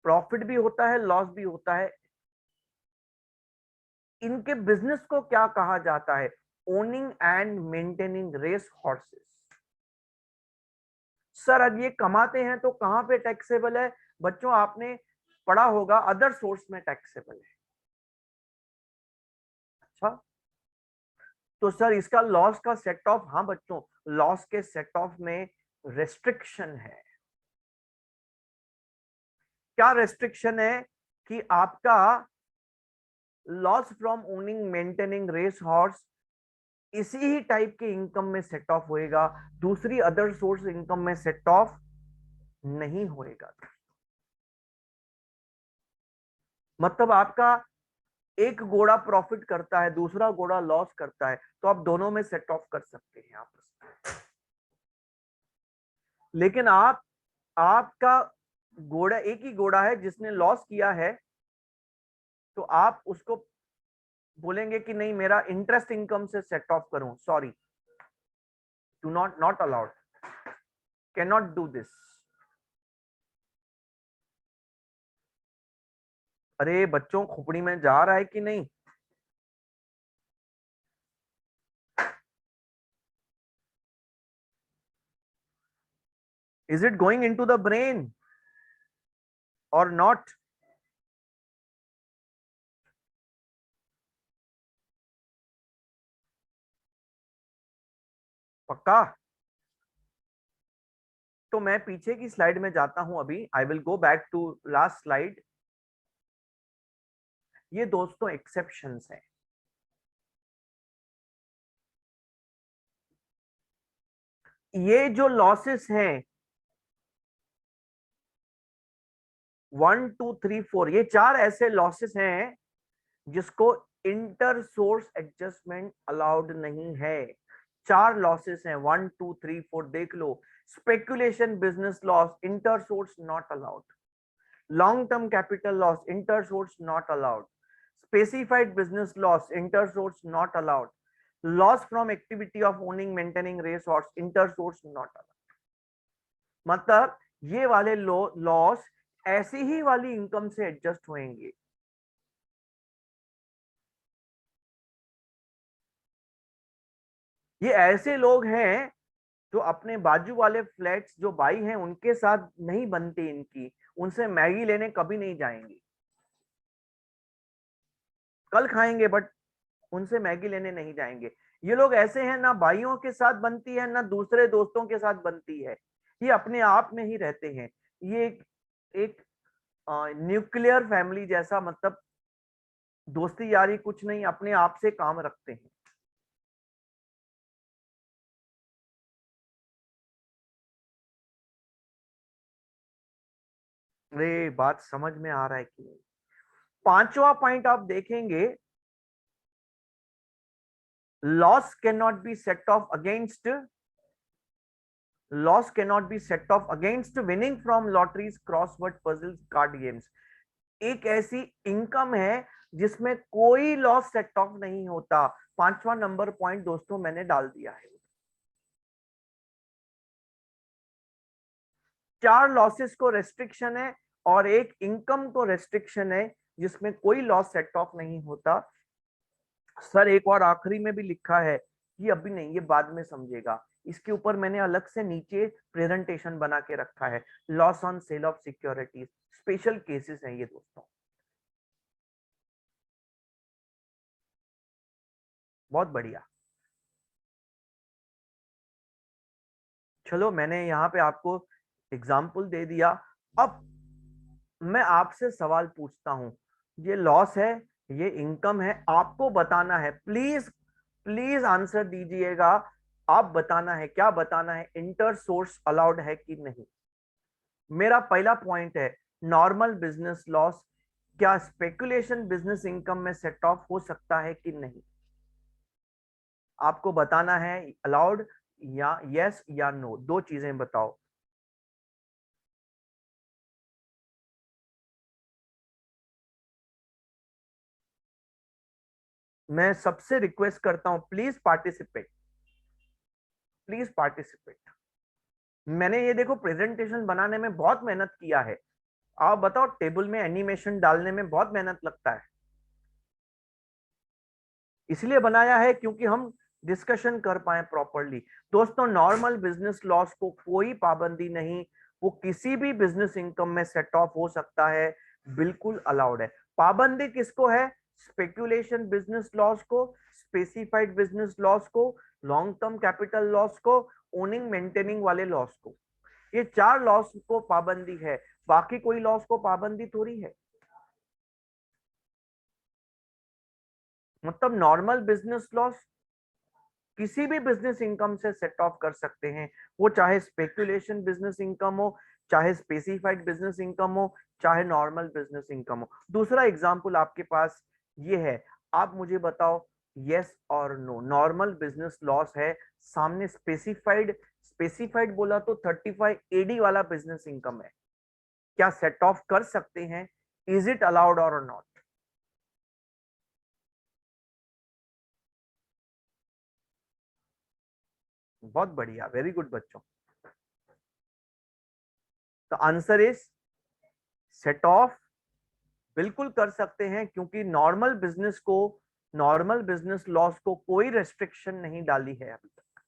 प्रॉफिट भी होता है, लॉस भी होता है। इनके बिजनेस को क्या कहा जाता है? Owning and maintaining race horses. Sir अब ये कमाते हैं तो कहां पे टैक्सेबल है? बच्चों आपने पढ़ा होगा अदर सोर्स में टैक्सेबल है। अच्छा, तो सर इसका लॉस का सेट ऑफ, हाँ बच्चों, लॉस के सेट ऑफ में रेस्ट्रिक्शन है। क्या रेस्ट्रिक्शन है? कि आपका loss from owning maintaining race horse इसी ही टाइप के इनकम में सेट ऑफ होएगा, दूसरी अदर सोर्स इनकम में सेट ऑफ नहीं होएगा। मतलब आपका एक घोड़ा प्रॉफिट करता है, दूसरा घोड़ा लॉस करता है, तो आप दोनों में सेट ऑफ कर सकते हैं आपस में। लेकिन आपका घोड़ा, एक ही घोड़ा है जिसने लॉस किया है, तो आप उसको बोलेंगे कि नहीं मेरा इंटरेस्ट इनकम से सेट ऑफ करूं, sorry, do not allowed, can not do this. अरे बच्चों खोपड़ी में जा रहा है कि नहीं? Is it going into the brain और नॉट? पक्का? तो मैं पीछे की स्लाइड में जाता हूं अभी, I will go back to last slide. ये दोस्तों एक्सेप्शंस हैं। ये जो लॉसेस हैं 1 2 3 4, ये 4 ऐसे लॉसेस हैं जिसको इंटर सोर्स एडजस्टमेंट अलाउड नहीं है। 4 लॉसेस हैं, 1 2 3 4, देख लो। Speculation business loss, inter source not allowed. Long term capital loss, inter source not allowed. Specified business loss, inter-source not allowed. Loss from activity of owning, maintaining racehorse, inter-source not allowed. मतलब ये वाले loss ऐसी ही वाली income से adjust होंगे। ये ऐसे लोग हैं जो अपने बाजू वाले फ्लैट्स जो भाई हैं उनके साथ नहीं बनती इनकी, उनसे मैगी लेने कभी नहीं जाएंगे, कल खाएंगे बट उनसे मैगी लेने नहीं जाएंगे। ये लोग ऐसे हैं, ना भाइयों के साथ बनती है ना दूसरे दोस्तों के साथ बनती है, ये अपने आप में ही रहते हैं। ये एक न्यूक्लियर फैमिली जैसा, मतलब दोस्ती यारी कुछ नहीं, अपने आप से काम रखते हैं। अरे बात समझ में आ रहा है कि नहीं? पांचवा पॉइंट आप देखेंगे, loss can not be set of against, loss can not be set of against winning from lotteries, crossword puzzles, card games. एक ऐसी इनकम है जिसमें कोई लॉस सेट ऑफ नहीं होता। पांचवा नंबर पॉइंट दोस्तों मैंने डाल दिया है। चार लॉसेस को रेस्ट्रिक्शन है और एक इनकम को रेस्ट्रिक्शन है जिसमें कोई लॉस सेट ऑफ नहीं होता। सर एक और आखिरी में भी लिखा है, ये अभी नहीं, ये बाद में समझेगा, इसके ऊपर मैंने अलग से नीचे प्रेजेंटेशन बना के रखा है। Loss on sale of securities, special cases हैं ये दोस्तों। बहुत बढ़िया। चलो मैंने यहाँ पे आपको एग्जाम्पल दे दिया। अब मैं आपसे सवाल पूछता हूं, ये लॉस है, ये इनकम है, आपको बताना है, प्लीज प्लीज आंसर दीजिएगा। आप बताना है, क्या बताना है, इंटर सोर्स अलाउड है कि नहीं। मेरा पहला पॉइंट है नॉर्मल बिजनेस लॉस, क्या स्पेकुलेशन बिजनेस इनकम में सेट ऑफ हो सकता है कि नहीं। आपको बताना है अलाउड या यस या नो, दो चीजें बताओ। मैं सबसे रिक्वेस्ट करता हूं, प्लीज पार्टिसिपेट, प्लीज पार्टिसिपेट। मैंने ये देखो प्रेजेंटेशन बनाने में बहुत मेहनत किया है। आप बताओ, टेबल में एनिमेशन डालने में बहुत मेहनत लगता है, इसलिए बनाया है क्योंकि हम डिस्कशन कर पाए प्रॉपरली। दोस्तों नॉर्मल बिजनेस लॉस को कोई पाबंदी नहीं, वो किसी भी बिजनेस इनकम में सेट ऑफ हो सकता है, बिल्कुल अलाउड है। पाबंदी किसको है, स्पेकुलेशन बिजनेस लॉस को, स्पेसिफाइड बिजनेस लॉस को, लॉन्ग टर्म कैपिटल लॉस को, ओनिंग मेंटेनिंग वाले लॉस को। ये चार लॉस को पाबंदी है, बाकी कोई लॉस को पाबंदी थोड़ी है। मतलब नॉर्मल बिजनेस लॉस किसी भी बिजनेस इनकम से सेट ऑफ कर सकते हैं, वो चाहे स्पेकुलेशन बिजनेस इनकम हो, चाहे स्पेसिफाइड बिजनेस इनकम हो, चाहे नॉर्मल बिजनेस इनकम हो। दूसरा एग्जांपल आपके पास ये है, आप मुझे बताओ यस और नो। नॉर्मल बिजनेस लॉस है, सामने स्पेसिफाइड, स्पेसिफाइड बोला तो 35 एडी वाला बिजनेस इनकम है, क्या सेट ऑफ कर सकते हैं, इज इट अलाउड और नॉट। बहुत बढ़िया, वेरी गुड बच्चों। तो आंसर इज सेट ऑफ बिल्कुल कर सकते हैं, क्योंकि नॉर्मल बिजनेस को, नॉर्मल बिजनेस लॉस को कोई रेस्ट्रिक्शन नहीं डाली है अभी तक।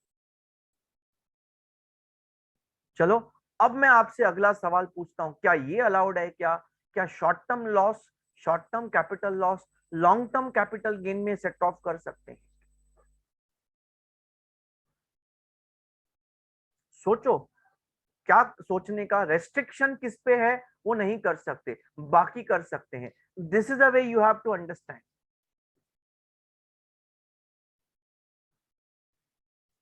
चलो अब मैं आपसे अगला सवाल पूछता हूं, क्या ये अलाउड है, क्या क्या short term loss, short term capital loss long term capital gain में सेट ऑफ कर सकते हैं। सोचो, क्या सोचने का, रेस्ट्रिक्शन किस पे है, वो नहीं कर सकते, बाकी कर सकते हैं। This is a way you have to understand.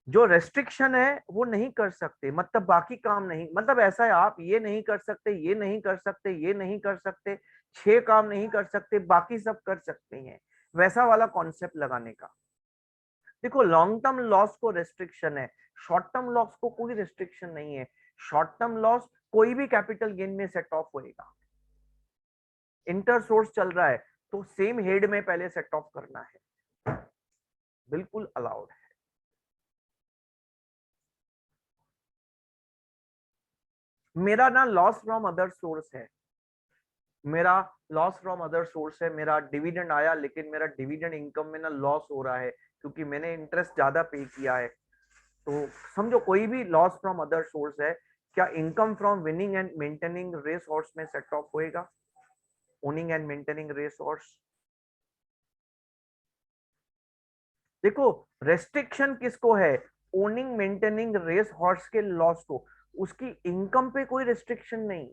जो रेस्ट्रिक्शन है वो नहीं कर सकते, मतलब बाकी काम नहीं, मतलब ऐसा है आप ये नहीं कर सकते, ये नहीं कर सकते, ये नहीं कर सकते, 6 काम नहीं कर सकते, बाकी सब कर सकते हैं, वैसा वाला कॉन्सेप्ट लगाने का। देखो लॉन्ग टर्म लॉस को रेस्ट्रिक्शन है, शॉर्ट टर्म लॉस को कोई रेस्ट्रिक्शन नहीं है। शॉर्ट टर्म लॉस कोई भी कैपिटल गेन में सेट ऑफ होएगा। इंटर सोर्स चल रहा है तो सेम हेड में पहले सेट ऑफ करना है, बिल्कुल अलाउड है। मेरा ना लॉस फ्रॉम अदर सोर्स है, मेरा लॉस फ्रॉम अदर सोर्स है, मेरा डिविडेंड आया लेकिन मेरा डिविडेंड इनकम में ना लॉस हो रहा है क्योंकि मैंने इंटरेस्ट ज्यादा पे किया है। तो समझो कोई भी लॉस फ्रॉम अदर सोर्स है, क्या income from winning and maintaining race horse में सेट ऑफ होएगा? Owning and maintaining race horse, देखो रेस्ट्रिक्शन किसको है? ओनिंग मेंटेनिंग रेस हॉर्स के लॉस को, उसकी इनकम पे कोई रेस्ट्रिक्शन नहीं।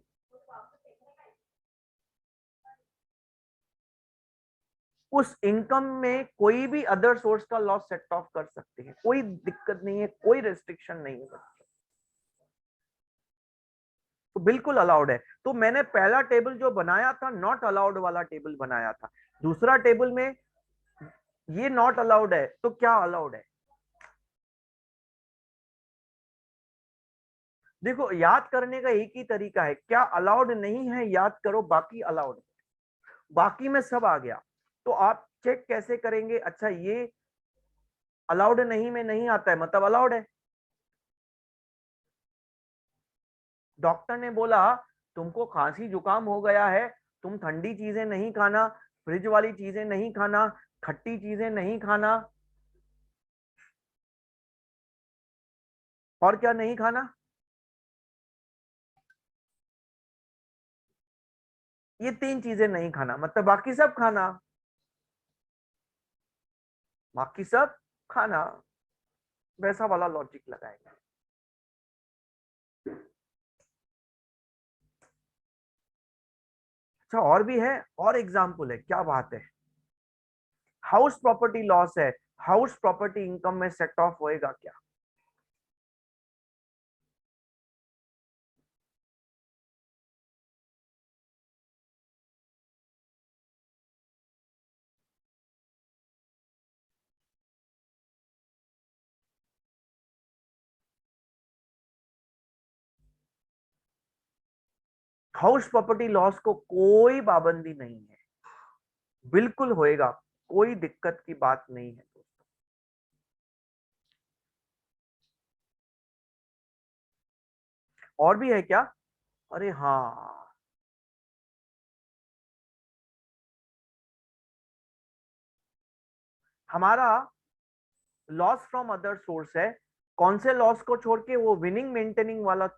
उस इनकम में कोई भी अदर सोर्स का लॉस सेट ऑफ कर सकते हैं, कोई दिक्कत नहीं है, कोई रेस्ट्रिक्शन नहीं है, तो बिल्कुल अलाउड है। तो मैंने पहला टेबल जो बनाया था नॉट अलाउड वाला टेबल बनाया था, दूसरा टेबल में ये नॉट अलाउड है, तो क्या अलाउड है? देखो याद करने का एक ही तरीका है, क्या अलाउड नहीं है याद करो, बाकी अलाउड है, बाकी में सब आ गया। तो आप चेक कैसे करेंगे? अच्छा ये अलाउड नहीं में नहीं आता है मतलब अलाउड है। डॉक्टर ने बोला तुमको खांसी जुकाम हो गया है, तुम ठंडी चीजें नहीं खाना, फ्रिज वाली चीजें नहीं खाना, खट्टी चीजें नहीं खाना, और क्या नहीं खाना? ये तीन चीजें नहीं खाना, मतलब बाकी सब खाना, बाकी सब खाना, वैसा वाला लॉजिक लगाएगा। अच्छा और भी है, और एग्जाम्पल है, क्या बात है। हाउस प्रॉपर्टी लॉस है, हाउस प्रॉपर्टी इनकम में सेट ऑफ होएगा क्या? हाउस प्रॉपर्टी लॉस को कोई पाबंदी नहीं है, बिल्कुल होएगा, कोई दिक्कत की बात नहीं है दोस्तों। और भी है क्या? अरे हाँ, हमारा लॉस फ्रॉम अदर सोर्स है, कौन से लॉस को छोड़ के? वो विनिंग मेंटेनिंग वाला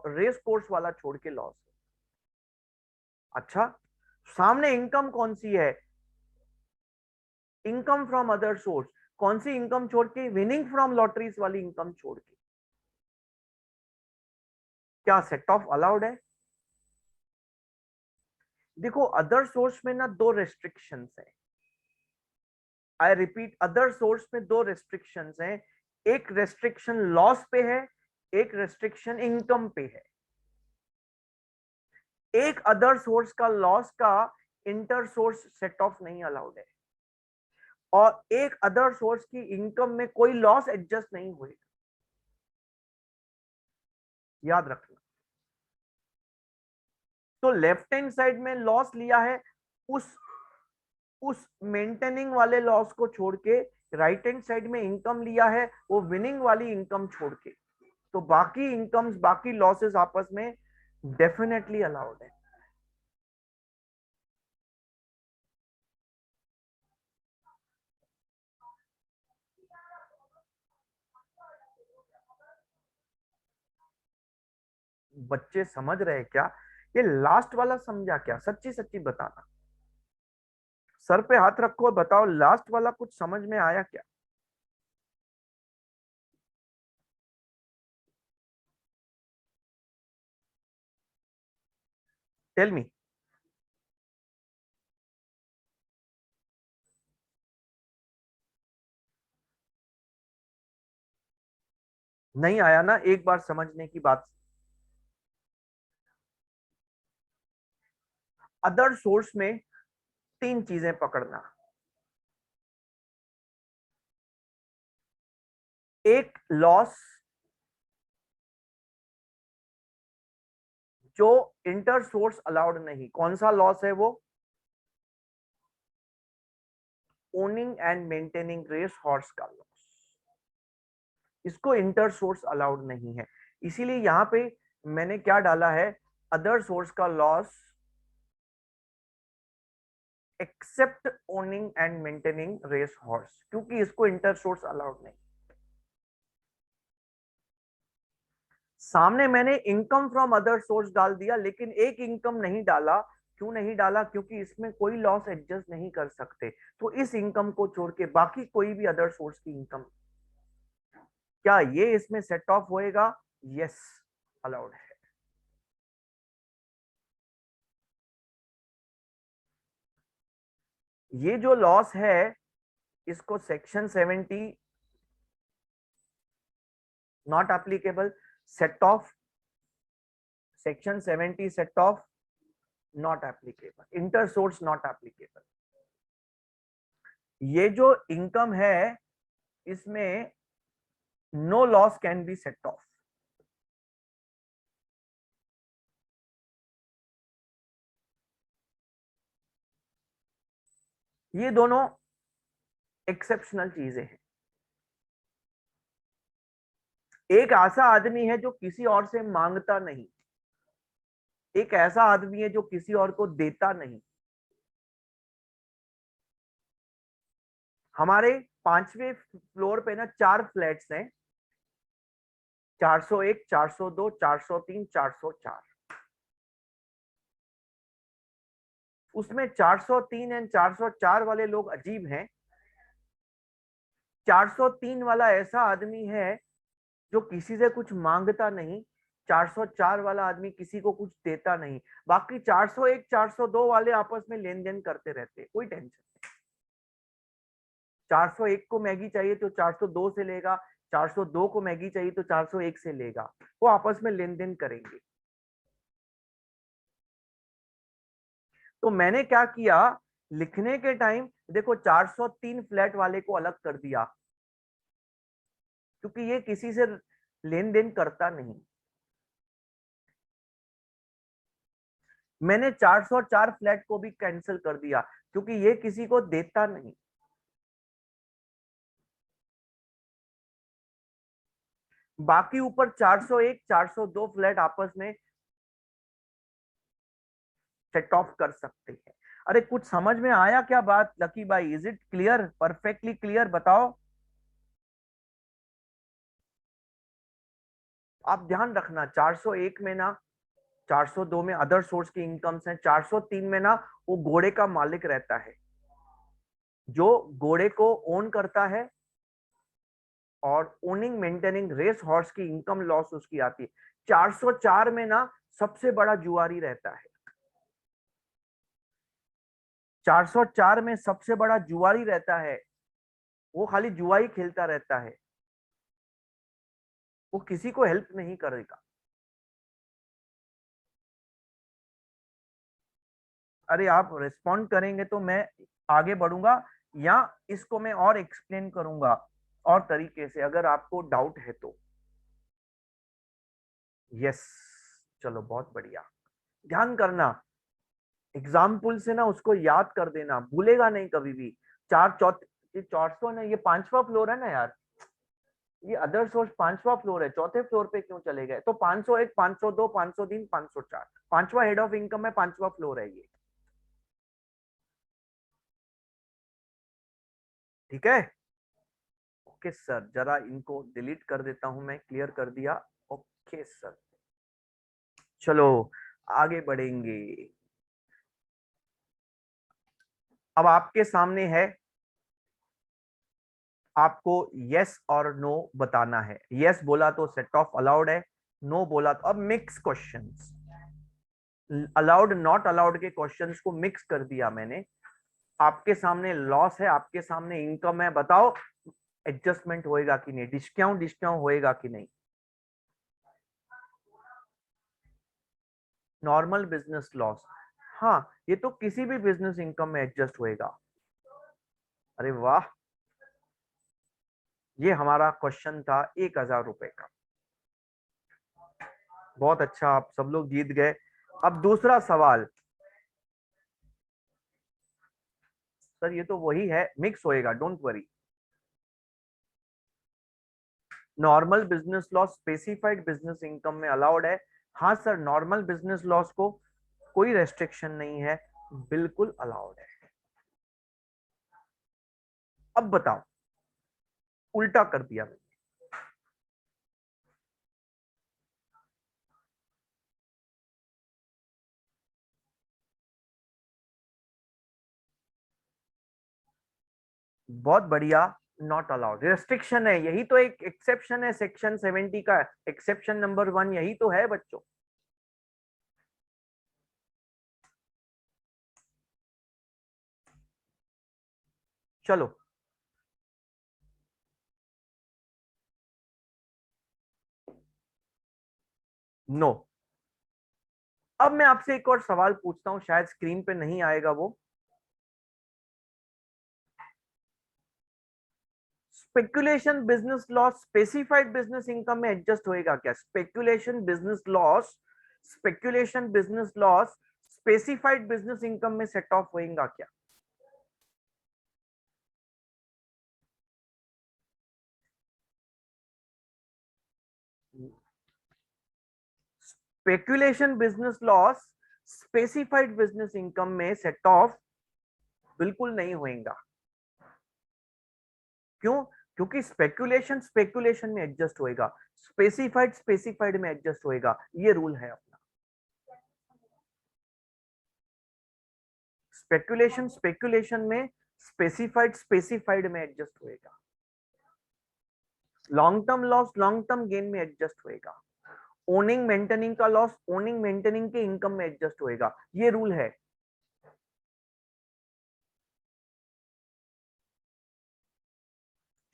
रेस कोर्स वाला छोड़ के लॉस। अच्छा, सामने इनकम कौन सी है? इनकम फ्रॉम अदर सोर्स, कौन सी इनकम छोड़ के? विनिंग फ्रॉम लॉटरीज वाली इनकम छोड़ के। क्या सेट ऑफ अलाउड है? देखो अदर सोर्स में ना दो रेस्ट्रिक्शंस है, आई रिपीट, अदर सोर्स में दो रेस्ट्रिक्शंस हैं, एक रेस्ट्रिक्शन लॉस पे है, एक रेस्ट्रिक्शन इनकम पे है। एक अदर सोर्स का लॉस का इंटर सोर्स सेट ऑफ नहीं अलाउड है, और एक अदर सोर्स की इनकम में कोई लॉस एडजस्ट नहीं हुए, याद रखना। तो लेफ्ट हैंड साइड में लॉस लिया है, उस उस मेंटेनिंग वाले लॉस को छोड़ के राइट हैंड साइड में इनकम लिया है, वो विनिंग वाली इनकम छोड़ के, तो बाकी इनकम्स बाकी लॉसेस आपस में डेफिनेटली अलाउड है। बच्चे समझ रहे हैं क्या? ये लास्ट वाला समझा क्या? सच्ची सच्ची बताना, सर पे हाथ रखो और बताओ लास्ट वाला कुछ समझ में आया क्या? Tell me. नहीं आया ना, एक बार समझने की बात। अदर सोर्स में तीन चीजें पकड़ना, एक लॉस जो इंटर सोर्स अलाउड नहीं, कौन सा लॉस है वो? Owning and maintaining race horse का लॉस, इसको इंटर सोर्स अलाउड नहीं है। इसीलिए यहां पे मैंने क्या डाला है, अदर सोर्स का loss except owning and maintaining race horse, क्योंकि इसको इंटर सोर्स अलाउड नहीं। सामने मैंने इनकम फ्रॉम अदर सोर्स डाल दिया, लेकिन एक इनकम नहीं डाला। क्यों नहीं डाला? क्योंकि इसमें कोई लॉस एडजस्ट नहीं कर सकते, तो इस इनकम को छोड़ के बाकी कोई भी अदर सोर्स की इनकम, क्या ये इसमें सेट ऑफ होएगा? यस, अलाउड है। ये जो लॉस है इसको section 70 not applicable, set off section 70 set off not applicable, inter source not applicable. ये जो इनकम है इसमें no loss can be set off. ये दोनों एक्सेप्शनल चीजें हैं। एक ऐसा आदमी है जो किसी और से मांगता नहीं, एक ऐसा आदमी है जो किसी और को देता नहीं। हमारे 5वें फ्लोर पे ना 4 फ्लैट्स हैं, 401, 402, 403, 404। उसमें 403 एंड 404 वाले लोग अजीब हैं। 403 वाला ऐसा आदमी है जो किसी से कुछ मांगता नहीं, 404 वाला आदमी किसी को कुछ देता नहीं। बाकी 401, 402 वाले आपस में लेन देन करते रहते, कोई टेंशन नहीं। 401 को मैगी चाहिए तो 402 से लेगा, 402 को मैगी चाहिए तो 401 से लेगा, वो आपस में लेन देन करेंगे। तो मैंने क्या किया, लिखने के टाइम देखो 403 फ्लैट वाले को अलग कर दिया, क्योंकि ये किसी से लेन देन करता नहीं। मैंने 404 फ्लैट को भी कैंसिल कर दिया, क्योंकि ये किसी को देता नहीं। बाकी ऊपर 401, 402 फ्लैट आपस में सेट ऑफ कर सकते हैं। अरे कुछ समझ में आया क्या बात लकी भाई? Is it clear, perfectly clear? बताओ। आप ध्यान रखना 401 में ना, 402 में अदर सोर्स की इनकम्स हैं, 403 में ना वो घोड़े का मालिक रहता है, जो घोड़े को ओन करता है, और ओनिंग मेंटेनिंग रेस हॉर्स की इनकम लॉस उसकी आती है। 404 में ना सबसे बड़ा जुआरी रहता है, 404 में सबसे बड़ा जुआरी रहता है, वो खाली जुआ ही खेलता रहता है, वो किसी को हेल्प नहीं करेगा। अरे आप रिस्पॉन्ड करेंगे तो मैं आगे बढ़ूंगा, या इसको मैं और एक्सप्लेन करूंगा और तरीके से, अगर आपको डाउट है तो। यस, चलो बहुत बढ़िया। ध्यान करना, एग्जाम्पल से ना उसको याद कर देना, भूलेगा नहीं कभी भी। 400 ना, ये 5वां फ्लोर है ना यार, ये अदर सोर्स 5वां फ्लोर है, चौथे फ्लोर पे क्यों चले गए? तो 501, 502, 503, 504, 5वां हेड ऑफ इनकम है, 5वां फ्लोर है ये। ठीक है, ओके सर, जरा इनको डिलीट कर देता हूं मैं, क्लियर कर दिया। ओके सर, चलो आगे बढ़ेंगे। अब आपके सामने है, आपको यस और नो बताना है। यस बोला तो सेट ऑफ अलाउड है, नो बोला तो, अब mix questions, allowed not allowed के क्वेश्चंस को मिक्स कर दिया मैंने। आपके सामने लॉस है, आपके सामने इनकम है, बताओ एडजस्टमेंट होएगा कि नहीं, डिस्काउंट होएगा कि नहीं? नॉर्मल बिजनेस लॉस, हाँ ये तो किसी भी बिजनेस इनकम में एडजस्ट होएगा। अरे वाह, ये हमारा क्वेश्चन था 1000 रुपए का। बहुत अच्छा, आप सब लोग जीत गए। अब दूसरा सवाल, सर ये तो वही है, मिक्स होएगा, don't worry. Normal business loss specified business income में अलाउड है। हाँ सर, नॉर्मल बिजनेस लॉस को कोई रेस्ट्रिक्शन नहीं है, बिल्कुल अलाउड है। अब बताओ, उल्टा कर दिया मैंने। बहुत बढ़िया। नॉट अलाउड, रेस्ट्रिक्शन है, यही तो एक एक्सेप्शन है सेक्शन 70 का, एक्सेप्शन नंबर 1 यही तो है बच्चों। चलो, नो। अब मैं आपसे एक और सवाल पूछता हूं, शायद स्क्रीन पे नहीं आएगा वो। Speculation business loss specified business income में एडजस्ट होएगा क्या? Speculation business loss specified business income में सेट ऑफ होएगा क्या? Speculation business loss specified business income में सेट ऑफ बिल्कुल नहीं होएगा। क्यों? क्योंकि स्पेकुलेशन स्पेकुलेशन में एडजस्ट होएगा, स्पेसिफाइड स्पेसिफाइड में एडजस्ट होएगा, ये रूल है अपना। स्पेकुलेशन स्पेकुलेशन में, स्पेसिफाइड स्पेसिफाइड में एडजस्ट होएगा। Long term loss long term gain में एडजस्ट होएगा। ओनिंग मेंटेनिंग का लॉस ओनिंग मेंटेनिंग के इनकम में एडजस्ट होएगा, ये रूल है।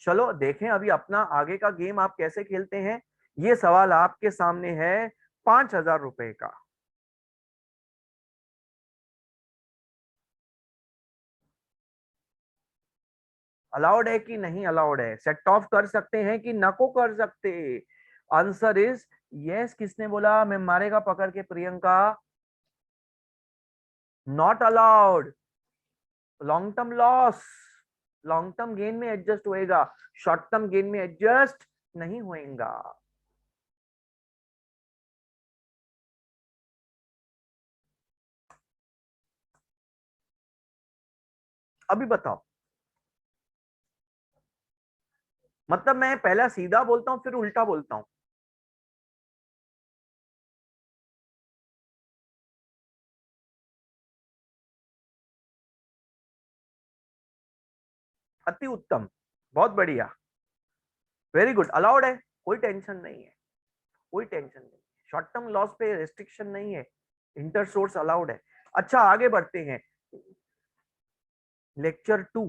चलो देखें अभी अपना आगे का गेम आप कैसे खेलते हैं। ये सवाल आपके सामने है 5,000 रुपए का। अलाउड है कि नहीं अलाउड है? सेट ऑफ कर सकते हैं कि नको कर सकते? Answer is yes. किसने बोला? मैं मारेगा पकड़ के Priyanka. Not allowed. Long term loss long term gain में एडजस्ट होएगा, शॉर्ट टर्म गेन में एडजस्ट नहीं होएगा। अभी बताओ, मतलब मैं पहला सीधा बोलता हूं फिर उल्टा बोलता हूं? अति उत्तम, बहुत बढ़िया, वेरी गुड, अलाउड है, कोई टेंशन नहीं है, कोई टेंशन नहीं। शॉर्ट टर्म लॉस पे रेस्ट्रिक्शन नहीं है, इंटर सोर्स अलाउड है। अच्छा आगे बढ़ते हैं। लेक्चर 2।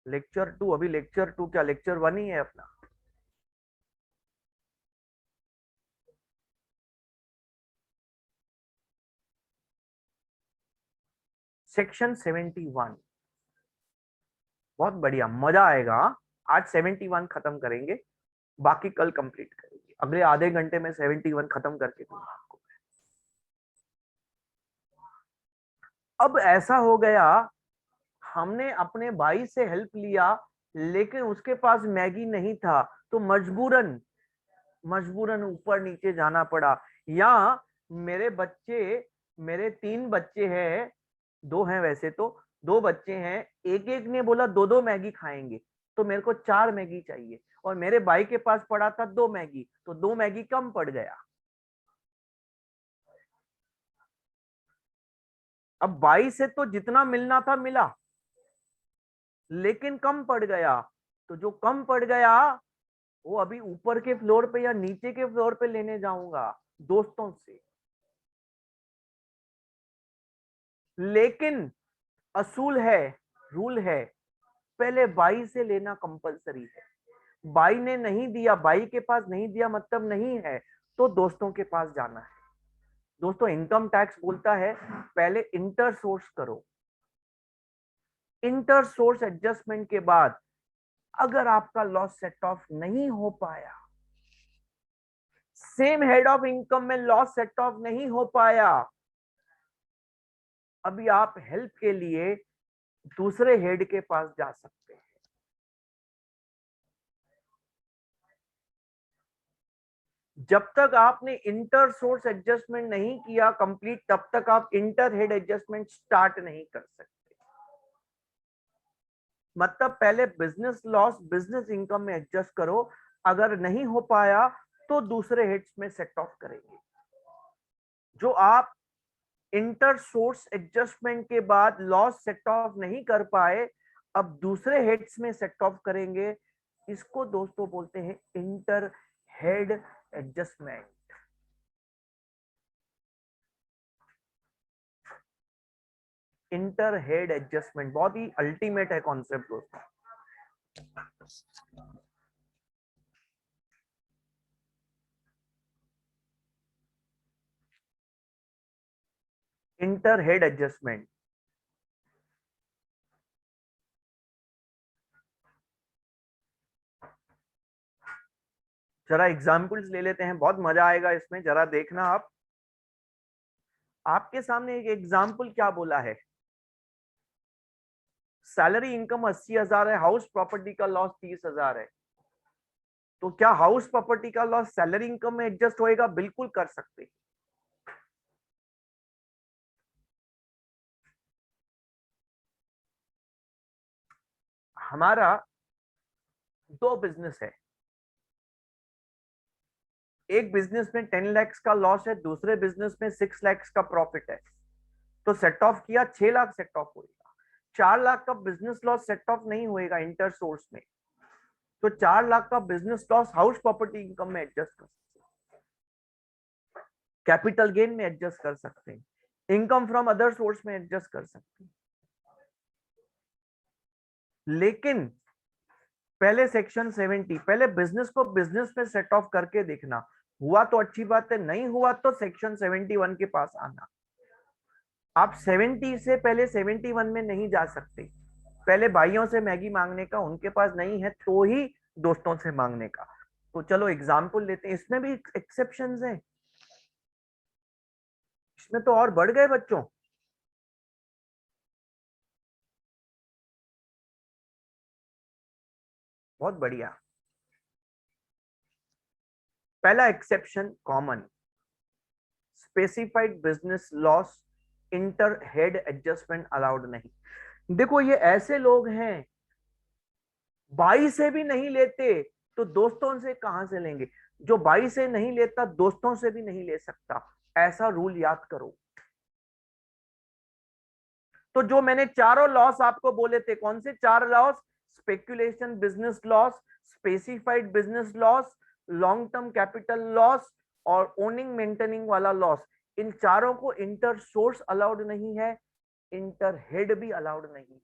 लेक्चर 2, अभी लेक्चर 2 क्या, लेक्चर 1 ही है अपना। सेक्शन 71। बहुत बढ़िया, मजा आएगा हाँ? आज 71 खत्म करेंगे, बाकी कल कंप्लीट करेंगे। अगले आधे घंटे में 71 खत्म करके दूंगा आपको। अब ऐसा हो गया, हमने अपने भाई से हेल्प लिया, लेकिन उसके पास मैगी नहीं था, तो मजबूरन मजबूरन ऊपर नीचे जाना पड़ा। या मेरे बच्चे, मेरे 3 बच्चे हैं, 2 हैं वैसे तो, 2 बच्चे हैं, एक एक ने बोला 2-2 मैगी खाएंगे, तो मेरे को 4 मैगी चाहिए, और मेरे भाई के पास पड़ा था 2 मैगी, तो 2 मैगी कम पड़ गया। अब भाई से तो जितना मिलना था मिला, लेकिन कम पड़ गया, तो जो कम पड़ गया वो अभी ऊपर के फ्लोर पे या नीचे के फ्लोर पे लेने जाऊंगा दोस्तों से। लेकिन असूल है, रूल है, पहले बाई से लेना कंपलसरी है। बाई ने नहीं दिया, बाई के पास नहीं दिया मतलब नहीं है, तो दोस्तों के पास जाना है। दोस्तों इनकम टैक्स बोलता है पहले इंटर सोर्स करो, इंटर सोर्स एडजस्टमेंट के बाद अगर आपका लॉस सेट ऑफ नहीं हो पाया, सेम हेड ऑफ इनकम में लॉस सेट ऑफ नहीं हो पाया, अभी आप हेल्प के लिए दूसरे हेड के पास जा सकते हैं। जब तक आपने इंटर सोर्स एडजस्टमेंट नहीं किया कंप्लीट, तब तक आप इंटर हेड एडजस्टमेंट स्टार्ट नहीं कर सकते। मतलब पहले बिजनेस लॉस बिजनेस इनकम में एडजस्ट करो, अगर नहीं हो पाया तो दूसरे हेड्स में सेट ऑफ करेंगे। जो आप इंटर सोर्स एडजस्टमेंट के बाद लॉस सेट ऑफ नहीं कर पाए, अब दूसरे हेड्स में सेट ऑफ करेंगे, इसको दोस्तों बोलते हैं inter head adjustment. Inter head adjustment बहुत ही अल्टीमेट है कॉन्सेप्ट दोस्तों। इंटर हेड एडजस्टमेंट, जरा एग्जाम्पल्स ले लेते हैं, बहुत मजा आएगा इसमें, जरा देखना आप। आपके सामने एक एग्जाम्पल क्या बोला है, सैलरी इनकम 80,000 है, हाउस प्रॉपर्टी का लॉस 30,000 है। तो क्या हाउस प्रॉपर्टी का लॉस सैलरी इनकम में एडजस्ट होएगा? बिल्कुल कर सकते हैं। हमारा दो बिजनेस है, एक बिजनेस में 10 लाख का लॉस है, दूसरे बिजनेस में 6 लाख का प्रॉफिट है। तो सेट ऑफ किया 6 लाख सेट ऑफ होएगा, 4 लाख का बिजनेस लॉस सेट ऑफ नहीं होएगा इंटर सोर्स में। तो 4 लाख का business loss house property income में एडजस्ट कर सकते हैं, कैपिटल गेन में एडजस्ट कर सकते हैं, इनकम फ्रॉम अदर सोर्स में एडजस्ट कर सकते हैं। लेकिन पहले सेक्शन 70, पहले बिजनेस को बिजनेस में सेट ऑफ करके देखना, हुआ तो अच्छी बात है, नहीं हुआ तो सेक्शन 71 के पास आना। आप 70 से पहले 71 में नहीं जा सकते, पहले भाइयों से मैगी मांगने का, उनके पास नहीं है तो ही दोस्तों से मांगने का। तो चलो एग्जाम्पल लेते हैं, इसमें भी एक्सेप्शंस हैं, इसमें तो और बढ़ गए बच्चों। बहुत बढ़िया। पहला exception common, specified business loss inter head adjustment allowed नहीं। देखो ये ऐसे लोग हैं, भाई से भी नहीं लेते तो दोस्तों से कहां से लेंगे, जो भाई से नहीं लेता दोस्तों से भी नहीं ले सकता, ऐसा रूल याद करो। तो जो मैंने चारों लॉस आपको बोले थे, कौन से चार loss, speculation business loss, specified business loss, long term capital loss और ओनिंग मेंटेनिंग वाला लॉस, इन चारों को इंटर सोर्स अलाउड नहीं है, इंटर हेड भी अलाउड नहीं है।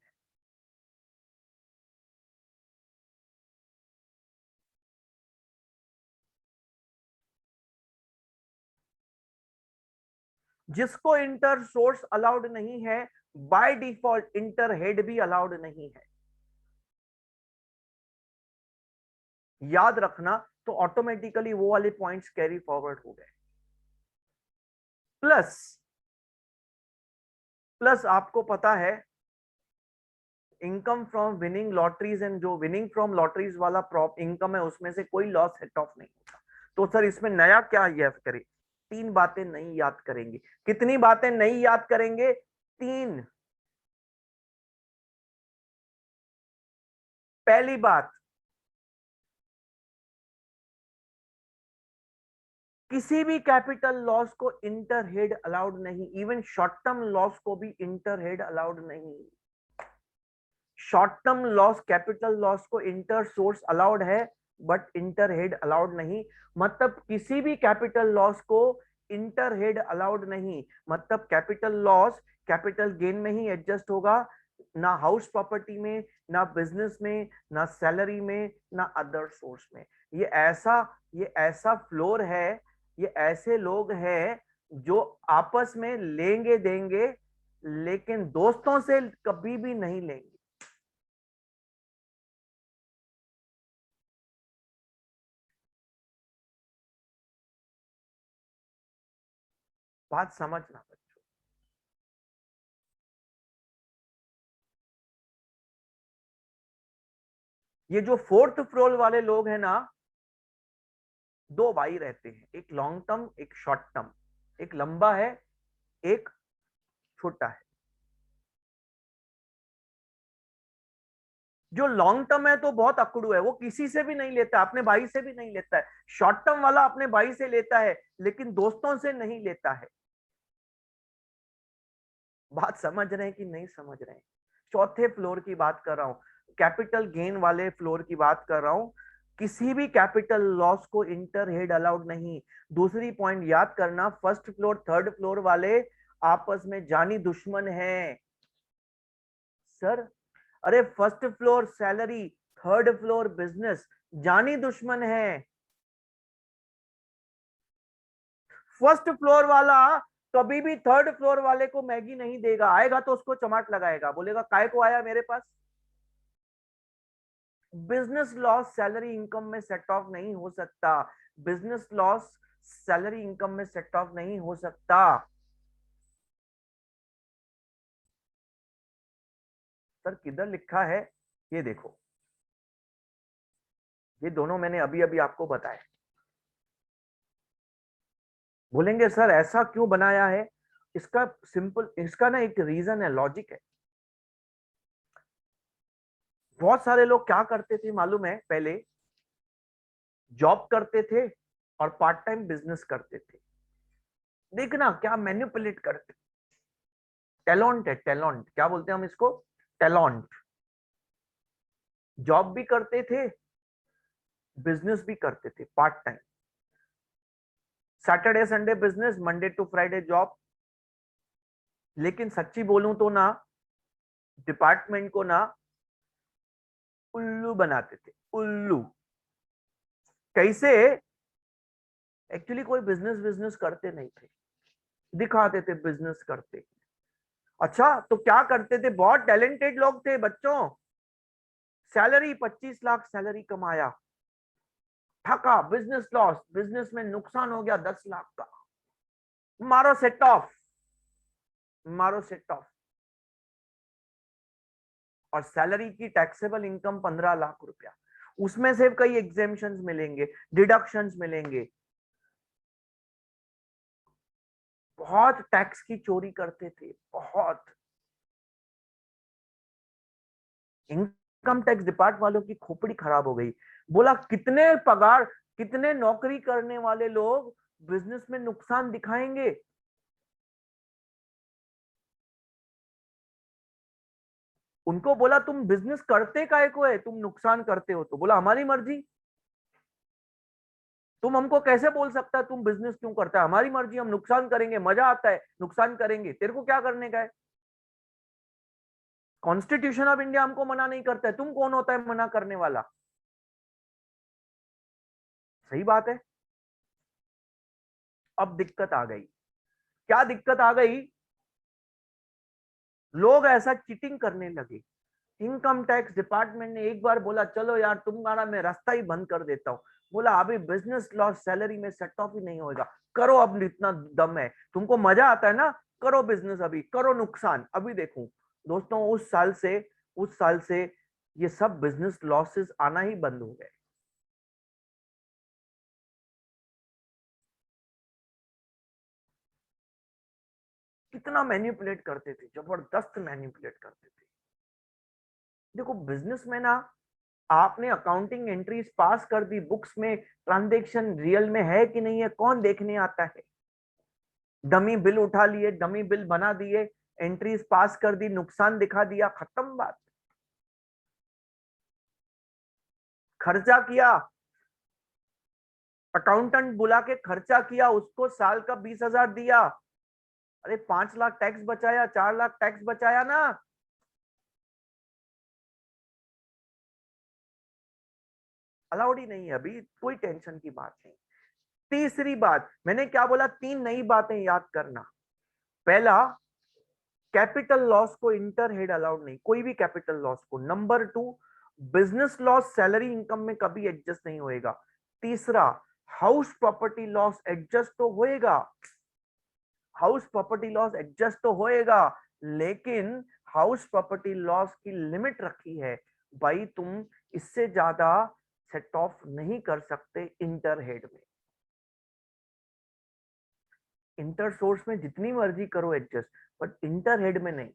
जिसको इंटर सोर्स अलाउड नहीं है, बाय डिफॉल्ट इंटर हेड भी अलाउड नहीं है, याद रखना। तो ऑटोमेटिकली वो वाले पॉइंट्स कैरी फॉरवर्ड हो गए। प्लस प्लस आपको पता है income from winning lotteries and जो विनिंग फ्रॉम लॉटरीज वाला प्रॉप इनकम है उसमें से कोई लॉस सेट ऑफ नहीं होता। तो सर इसमें नया क्या याद करें? तीन बातें नहीं याद करेंगे। कितनी बातें नहीं याद करेंगे? तीन। पहली बात, किसी भी कैपिटल लॉस को इंटर हेड अलाउड नहीं, इवन शॉर्ट टर्म लॉस को भी इंटर हेड अलाउड नहीं। Short term loss capital loss को इंटर सोर्स अलाउड है बट इंटर हेड अलाउड नहीं। मतलब किसी भी कैपिटल लॉस को इंटर हेड अलाउड नहीं, मतलब कैपिटल लॉस कैपिटल गेन में ही एडजस्ट होगा, ना हाउस प्रॉपर्टी में, ना बिजनेस में, ना सैलरी में, ना अदर सोर्स में। ये ऐसा फ्लोर है, ये ऐसे लोग हैं जो आपस में लेंगे देंगे लेकिन दोस्तों से कभी भी नहीं लेंगे। बात समझना बच्चों। ये जो फोर्थ फ्लोर वाले लोग हैं ना, दो भाई रहते हैं, एक लॉन्ग टर्म एक शॉर्ट टर्म, एक लंबा है एक छोटा है। जो लॉन्ग टर्म है तो बहुत अकड़ू है, वो किसी से भी नहीं लेता, अपने भाई से भी नहीं लेता है। शॉर्ट टर्म वाला अपने भाई से लेता है लेकिन दोस्तों से नहीं लेता है। बात समझ रहे हैं कि नहीं समझ रहे हैं? चौथे फ्लोर की बात कर रहा हूं, कैपिटल गेन वाले फ्लोर की बात कर रहा हूं। किसी भी कैपिटल लॉस को इंटर हेड अलाउड नहीं। दूसरी पॉइंट याद करना, फर्स्ट फ्लोर थर्ड फ्लोर वाले आपस में जानी दुश्मन हैं सर। अरे first floor salary, third floor business, जानी दुश्मन है। फर्स्ट फ्लोर वाला कभी भी थर्ड फ्लोर वाले को मैगी नहीं देगा, आएगा तो उसको चमाट लगाएगा, बोलेगा काय को आया मेरे पास। बिजनेस लॉस सैलरी इनकम में सेट ऑफ नहीं हो सकता। बिजनेस लॉस सैलरी इनकम में सेट ऑफ नहीं हो सकता। सर किधर लिखा है? ये देखो, ये दोनों मैंने अभी अभी आपको बताया। बोलेंगे सर ऐसा क्यों बनाया है? इसका सिंपल, इसका ना एक रीजन है, लॉजिक है। बहुत सारे लोग क्या करते थे मालूम है? पहले जॉब करते थे और पार्ट टाइम बिजनेस करते थे। देखना क्या मैनिपुलेट करते। टैलेंट है, टैलेंट क्या बोलते हैं हम इसको? टैलेंट। जॉब भी करते थे, बिजनेस भी करते थे part time. Saturday Sunday business, Monday to Friday job. लेकिन सच्ची बोलूं तो ना, डिपार्टमेंट को ना उल्लू बनाते थे, उल्लू। कैसे? एक्चुअली कोई बिजनेस बिजनेस करते नहीं थे, दिखाते थे बिजनेस करते। अच्छा तो क्या करते थे? बहुत टैलेंटेड लोग थे बच्चों, सैलरी 25 लाख सैलरी कमाया, थका, बिजनेस लॉस, बिजनेस में नुकसान हो गया 10 लाख का, मारो सेट ऑफ, मारो सेट ऑफ। और सैलरी की टैक्सेबल इनकम 15 लाख रुपया, उसमें से कई एग्जेम्पशंस मिलेंगे, डिडक्शंस मिलेंगे। बहुत टैक्स की चोरी करते थे, बहुत। इनकम टैक्स डिपार्ट वालों की खोपड़ी खराब हो गई। बोला कितने पगार, कितने नौकरी करने वाले लोग बिजनेस में नुकसान दिखाएंगे? उनको बोला तुम बिजनेस करते काहे को है, तुम नुकसान करते हो तो? बोला हमारी मर्जी। तुम हमको कैसे बोल सकता है तुम बिजनेस क्यों करता है? हमारी मर्जी, हम नुकसान करेंगे, मजा आता है नुकसान करेंगे, तेरे को क्या करने का है? कॉन्स्टिट्यूशन ऑफ इंडिया हमको मना नहीं करता है, तुम कौन होता है मना करने वाला? सही बात है। अब दिक्कत आ गई। क्या दिक्कत आ गई? लोग ऐसा चीटिंग करने लगे। इनकम टैक्स डिपार्टमेंट ने एक बार बोला चलो यार तुम्हारा मैं रास्ता ही बंद कर देता हूँ। बोला अभी बिजनेस लॉस सैलरी में सेट ऑफ ही नहीं होगा, करो अब, इतना दम है तुमको, मजा आता है ना, करो बिजनेस, अभी करो नुकसान, अभी देखूं। दोस्तों उस साल से ये सब बिजनेस लॉसेस आना ही बंद हो गए। कितना मैनिपुलेट करते थे, जबरदस्त मैनिपुलेट करते थे। देखो बिजनेस में ना, आपने अकाउंटिंग एंट्रीज पास कर दी बुक्स में, ट्रांजैक्शन रियल में है कि नहीं है कौन देखने आता है? डमी बिल उठा लिए, डमी बिल बना दिए, एंट्रीज पास कर दी, नुकसान दिखा दिया, खत्म बात। खर्चा किया, अकाउंटेंट बुला के खर्चा किया, उसको साल का 20,000 दिया, अरे 5 लाख टैक्स बचाया, 4 लाख टैक्स बचाया ना। अलाउड ही नहीं है अभी, कोई टेंशन की बात नहीं। तीसरी बात मैंने क्या बोला? 3 नई बातें याद करना। पहला, कैपिटल लॉस को इंटर हेड अलाउड नहीं, कोई भी कैपिटल लॉस को। Number 2, business loss salary income में कभी एडजस्ट नहीं होएगा। तीसरा, हाउस प्रॉपर्टी लॉस एडजस्ट तो होएगा, हाउस प्रॉपर्टी लॉस एडजस्ट तो होएगा, लेकिन हाउस प्रॉपर्टी लॉस की लिमिट रखी है भाई, तुम इससे ज्यादा सेट ऑफ नहीं कर सकते इंटर हेड में। इंटर सोर्स में जितनी मर्जी करो एडजस्ट, बट इंटर हेड में नहीं।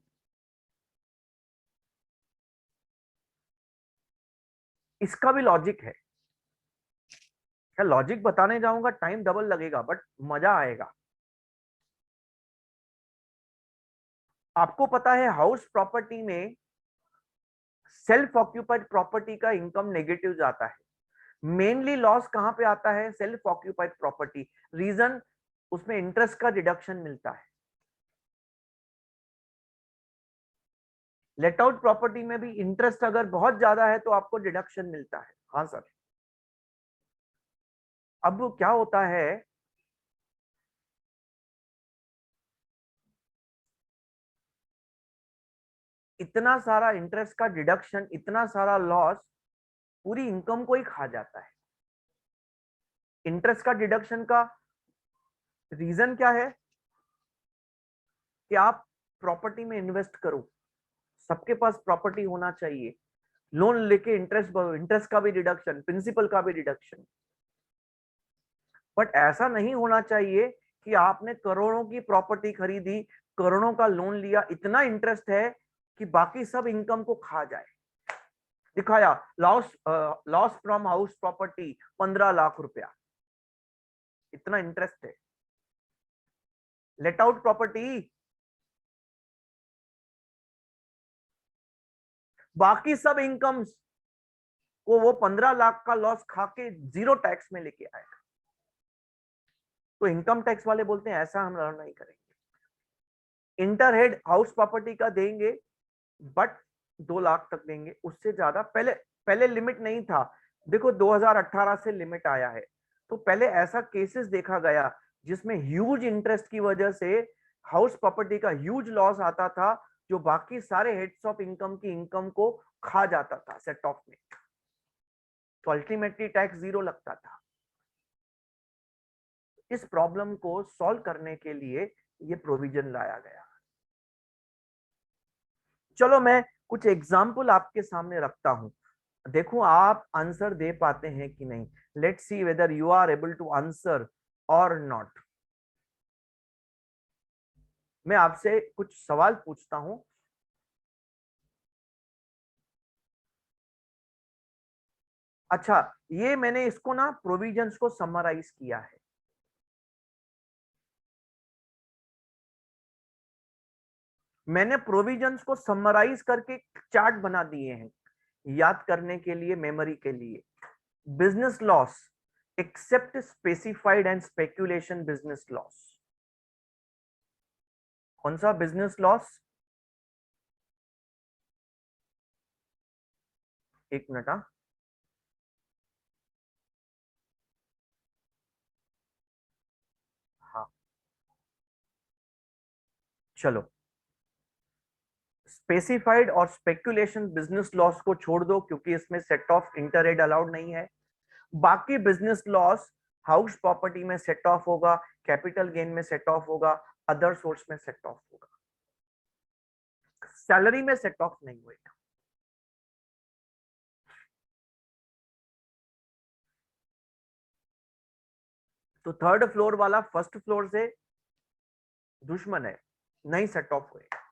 इसका भी लॉजिक है, क्या लॉजिक बताने जाऊंगा टाइम डबल लगेगा, बट मजा आएगा। आपको पता है हाउस प्रॉपर्टी में सेल्फ ऑक्यूपाइड प्रॉपर्टी का इनकम नेगेटिव जाता है। मेनली लॉस कहां पे आता है? Self occupied property. रीजन, उसमें इंटरेस्ट का डिडक्शन मिलता है। लेट आउट प्रॉपर्टी में भी इंटरेस्ट अगर बहुत ज्यादा है तो आपको डिडक्शन मिलता है। हाँ सर। अब क्या होता है, इतना सारा इंटरेस्ट का डिडक्शन, इतना सारा लॉस पूरी इनकम को ही खा जाता है। इंटरेस्ट का डिडक्शन का रीजन क्या है? कि आप प्रॉपर्टी में इन्वेस्ट करो, सबके पास प्रॉपर्टी होना चाहिए, लोन लेके इंटरेस्ट भरो, इंटरेस्ट का भी डिडक्शन, प्रिंसिपल का भी डिडक्शन। बट ऐसा नहीं होना चाहिए कि आपने करोड़ों की प्रॉपर्टी खरीदी, करोड़ों का लोन लिया, इतना इंटरेस्ट है कि बाकी सब इनकम को खा जाए। दिखाया loss, loss from house property 15 lakh रुपया, इतना इंटरेस्ट है। लेट आउट प्रॉपर्टी, बाकी सब इनकम्स को वो 15 लाख का लॉस खा के जीरो टैक्स में लेके आएगा। तो इनकम टैक्स वाले बोलते हैं ऐसा हम नहीं करेंगे। इंटर हेड हाउस प्रॉपर्टी का देंगे, बट 2 लाख तक देंगे, उससे ज्यादा पहले पहले लिमिट नहीं था। देखो 2018 से लिमिट आया है, तो पहले ऐसा केसेस देखा गया जिसमें ह्यूज इंटरेस्ट की वजह से हाउस प्रॉपर्टी का ह्यूज लॉस आता था, जो बाकी सारे हेड्स ऑफ इनकम की इनकम को खा जाता था सेट ऑफ में। तो अल्टीमेटली टैक्स जीरो लगता था। इस प्रॉब्लम को सॉल्व करने के लिए ये प्रोविजन लाया गया। चलो मैं कुछ एग्जाम्पल आपके सामने रखता हूं, देखो आप आंसर दे पाते हैं कि नहीं। Let's see whether you are able to answer और नॉट। मैं आपसे कुछ सवाल पूछता हूं। अच्छा, ये मैंने इसको ना प्रोविजंस को समराइज किया है। मैंने प्रोविजंस को समराइज करके चार्ट बना दिए हैं याद करने के लिए, मेमोरी के लिए। Business loss except specified and speculation business loss. कौन सा बिजनेस लॉस? एक मिनट। हाँ, चलो स्पेसिफाइड और स्पेक्यूलेशन बिजनेस लॉस को छोड़ दो, क्योंकि इसमें सेट ऑफ इंटरहेड अलाउड नहीं है। बाकी बिजनेस लॉस हाउस प्रॉपर्टी में सेट ऑफ होगा, कैपिटल गेन में सेट ऑफ होगा, अदर सोर्स में सेट ऑफ होगा, सैलरी में सेट ऑफ नहीं होगा। तो थर्ड फ्लोर वाला फर्स्ट फ्लोर से दुश्मन है, नहीं सेट ऑफ होएगा।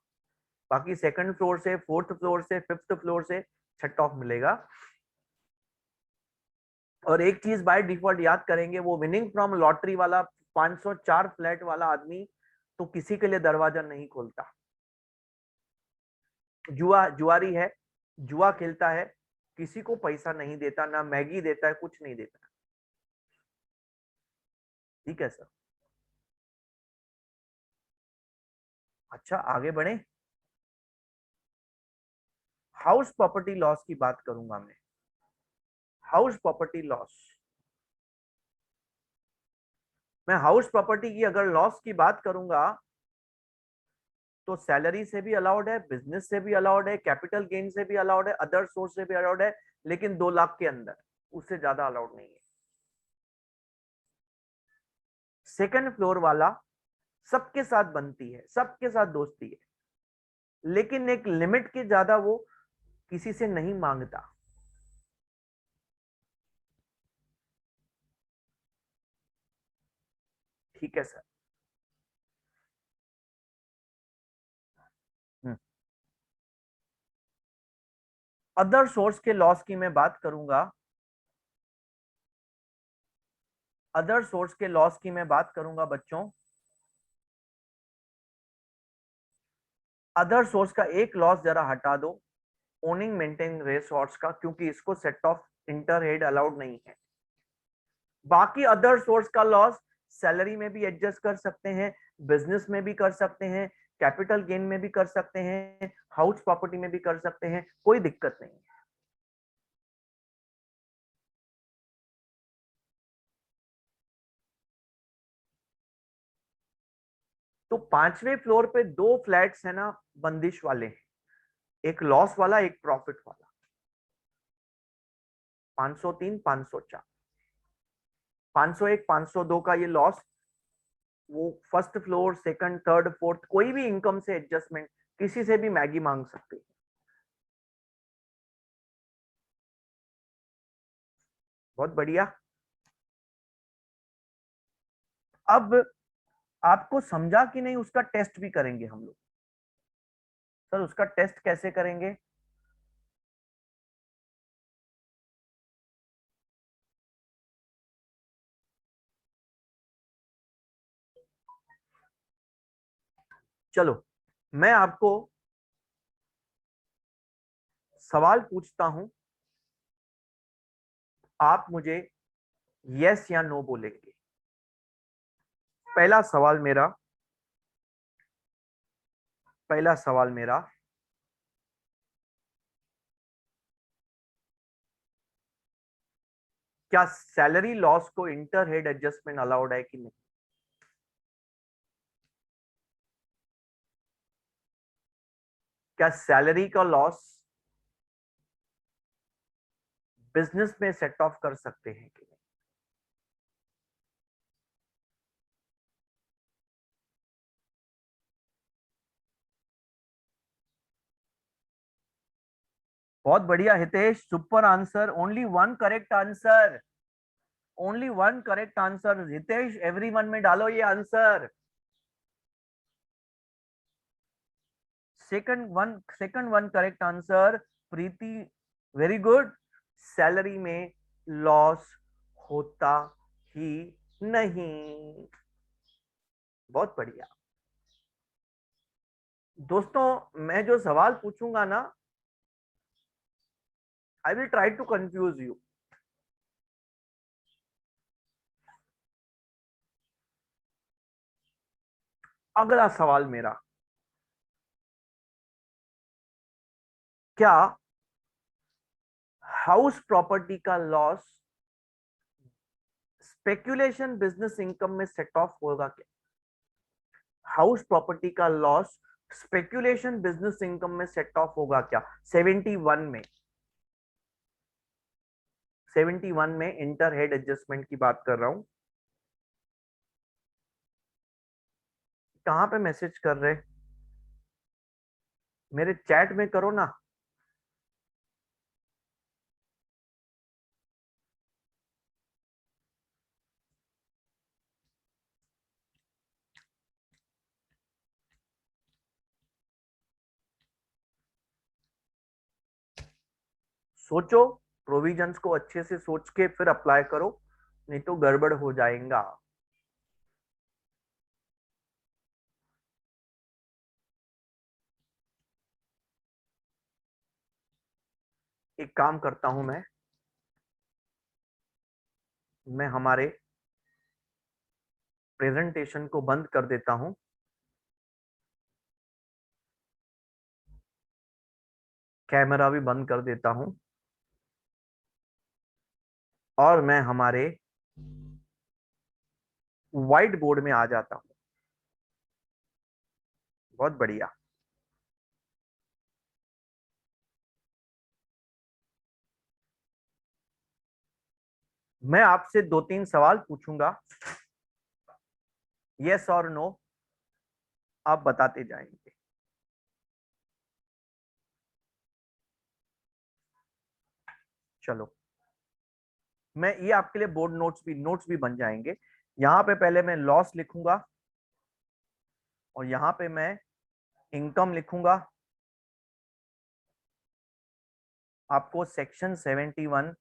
बाकी सेकंड फ्लोर से, फोर्थ फ्लोर से, फिफ्थ फ्लोर से सेट ऑफ मिलेगा। और एक चीज बाय डिफॉल्ट याद करेंगे, वो विनिंग फ्रॉम लॉटरी वाला 504 फ्लैट वाला आदमी तो किसी के लिए दरवाजा नहीं खोलता। जुआरी है, जुआ खेलता है, किसी को पैसा नहीं देता, ना मैगी देता है, कुछ नहीं देता। ठीक है सर। अच्छा आगे बढ़े। हाउस प्रॉपर्टी लॉस की बात करूंगा मैं। हाउस प्रॉपर्टी लॉस, मैं हाउस प्रॉपर्टी की अगर लॉस की बात करूंगा तो सैलरी से भी अलाउड है, बिजनेस से भी अलाउड है, कैपिटल गेन से भी अलाउड है, अदर सोर्स से भी अलाउड है, लेकिन 2 लाख के अंदर, उससे ज्यादा अलाउड नहीं है। सेकंड फ्लोर वाला सबके साथ बनती है, सबके साथ दोस्ती है, लेकिन एक लिमिट के ज्यादा वो किसी से नहीं मांगता। ठीक है सर। अदर सोर्स के लॉस की मैं बात करूंगा, अदर सोर्स के लॉस की मैं बात करूंगा बच्चों। अदर सोर्स का एक लॉस जरा हटा दो, ओनिंग मेंटेन रिसोर्स का, क्योंकि इसको set of inter head allowed नहीं है। बाकी अदर सोर्स का लॉस सैलरी में भी एडजस्ट कर सकते हैं, बिजनेस में भी कर सकते हैं, कैपिटल गेन में भी कर सकते हैं, हाउस प्रॉपर्टी में भी कर सकते हैं, कोई दिक्कत नहीं है। तो 5वें फ्लोर पे दो फ्लैट्स है ना, बंदिश वाले हैं, एक लॉस वाला एक प्रॉफिट वाला। 503, 504, 501, 502 का ये लॉस, वो first floor, second, third, fourth, कोई भी इनकम से एडजस्टमेंट, किसी से भी मैगी मांग सकते हैं। बहुत बढ़िया। अब आपको समझा कि नहीं, उसका टेस्ट भी करेंगे हम लोग। सर उसका टेस्ट कैसे करेंगे? चलो, मैं आपको सवाल पूछता हूं, आप मुझे यस या नो बोलेंगे। पहला सवाल मेरा, पहला सवाल मेरा, क्या सैलरी लॉस को इंटर हेड एडजस्टमेंट अलाउड है कि नहीं? क्या सैलरी का लॉस बिजनेस में सेट ऑफ कर सकते हैं कि नहीं? बहुत बढ़िया Hitesh, super answer, only one correct answer, only one correct answer Hitesh, everyone में डालो ये answer. Second one correct answer Preeti, very good. Salary में लॉस होता ही नहीं। बहुत बढ़िया। दोस्तों मैं जो सवाल पूछूंगा ना, I will try to confuse you. अगला सवाल मेरा, क्या हाउस प्रॉपर्टी का लॉस स्पेक्यूलेशन बिजनेस इनकम में सेट ऑफ होगा क्या? हाउस प्रॉपर्टी का लॉस स्पेक्यूलेशन बिजनेस इनकम में सेट ऑफ होगा क्या? 71 में, 71 में इंटर हेड एडजस्टमेंट की बात कर रहा हूं। कहां पे मैसेज कर रहे? मेरे चैट में करो ना। सोचो, प्रोविजंस को अच्छे से सोच के फिर अप्लाई करो, नहीं तो गड़बड़ हो जाएगा। एक काम करता हूं मैं हमारे प्रेजेंटेशन को बंद कर देता हूं, कैमरा भी बंद कर देता हूं, और मैं हमारे व्हाइट बोर्ड में आ जाता हूं। बहुत बढ़िया। मैं आपसे दो तीन सवाल पूछूंगा, यस और नो, आप बताते जाएंगे। चलो, मैं ये आपके लिए बोर्ड नोट्स भी बन जाएंगे। यहाँ पे पहले मैं लॉस लिखूंगा और यहाँ पे मैं इनकम लिखूंगा। आपको सेक्शन 71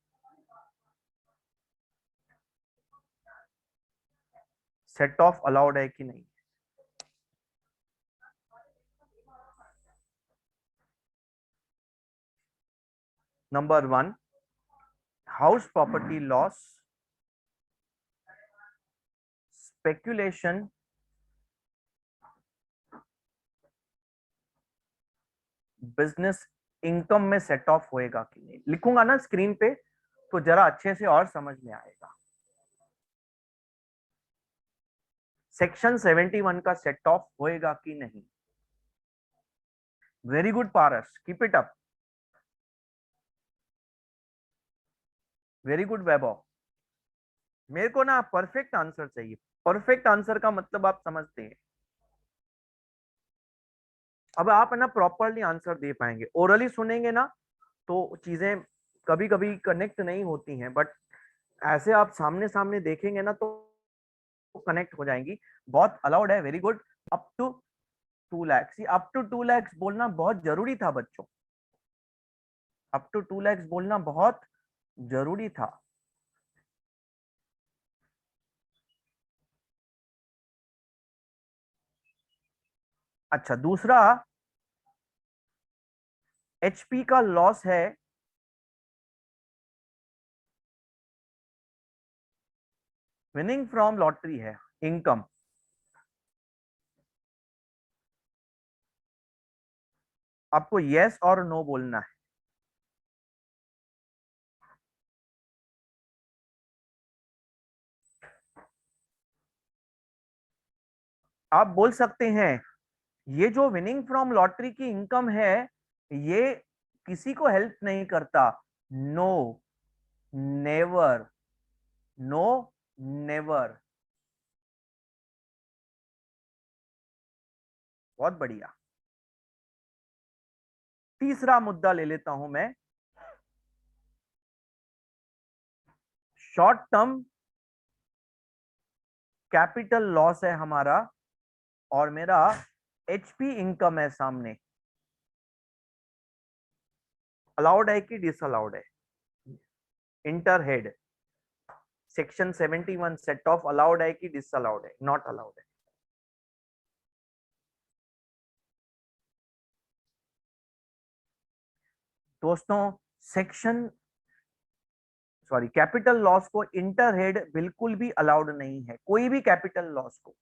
सेट ऑफ अलाउड है कि नहीं। Number 1, house property loss, speculation business income में सेट ऑफ होएगा कि नहीं। लिखूंगा ना स्क्रीन पे तो जरा अच्छे से और समझ में आएगा। सेक्शन 71 का सेट ऑफ होएगा कि नहीं। Very good Paras, keep it up. Very good Vaibhav. मेरे को ना परफेक्ट आंसर चाहिए। परफेक्ट आंसर का मतलब आप समझते हैं। अब आप है ना प्रॉपरली आंसर दे पाएंगे। ओरली सुनेंगे ना तो चीजें कभी कभी कनेक्ट नहीं होती हैं, बट ऐसे आप सामने सामने देखेंगे ना तो कनेक्ट हो जाएंगी। बहुत अलाउड है, very good. Up to 2 lakh, up to 2 lakh बोलना बहुत जरूरी था बच्चों। अप टू 2 लाख बोलना बहुत जरूरी था। अच्छा, दूसरा, एचपी का लॉस है विनिंग फ्रॉम लॉटरी है इनकम। आपको यस और नो बोलना है। आप बोल सकते हैं ये जो विनिंग फ्रॉम लॉटरी की इनकम है ये किसी को हेल्प नहीं करता। No, never, no, never. बहुत बढ़िया। तीसरा मुद्दा ले लेता हूं मैं। शॉर्ट टर्म कैपिटल लॉस है हमारा और मेरा एचपी इनकम है सामने। अलाउड है कि डिसअलाउड है। Inter head section 71 set of allowed है कि डिसअलाउड है। नॉट अलाउड है। दोस्तों, सेक्शन सॉरी कैपिटल लॉस को इंटर हेड बिल्कुल भी अलाउड नहीं है। कोई भी कैपिटल लॉस को,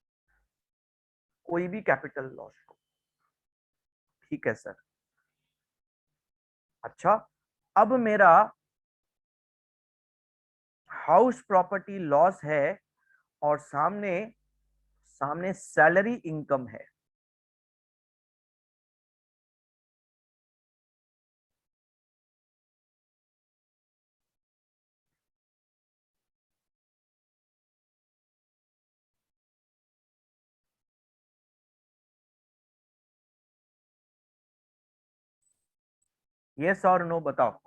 कोई भी कैपिटल लॉस को। ठीक है सर। अच्छा, अब मेरा हाउस प्रॉपर्टी लॉस है और सामने सामने सैलरी इनकम है। यस और नो बताओ।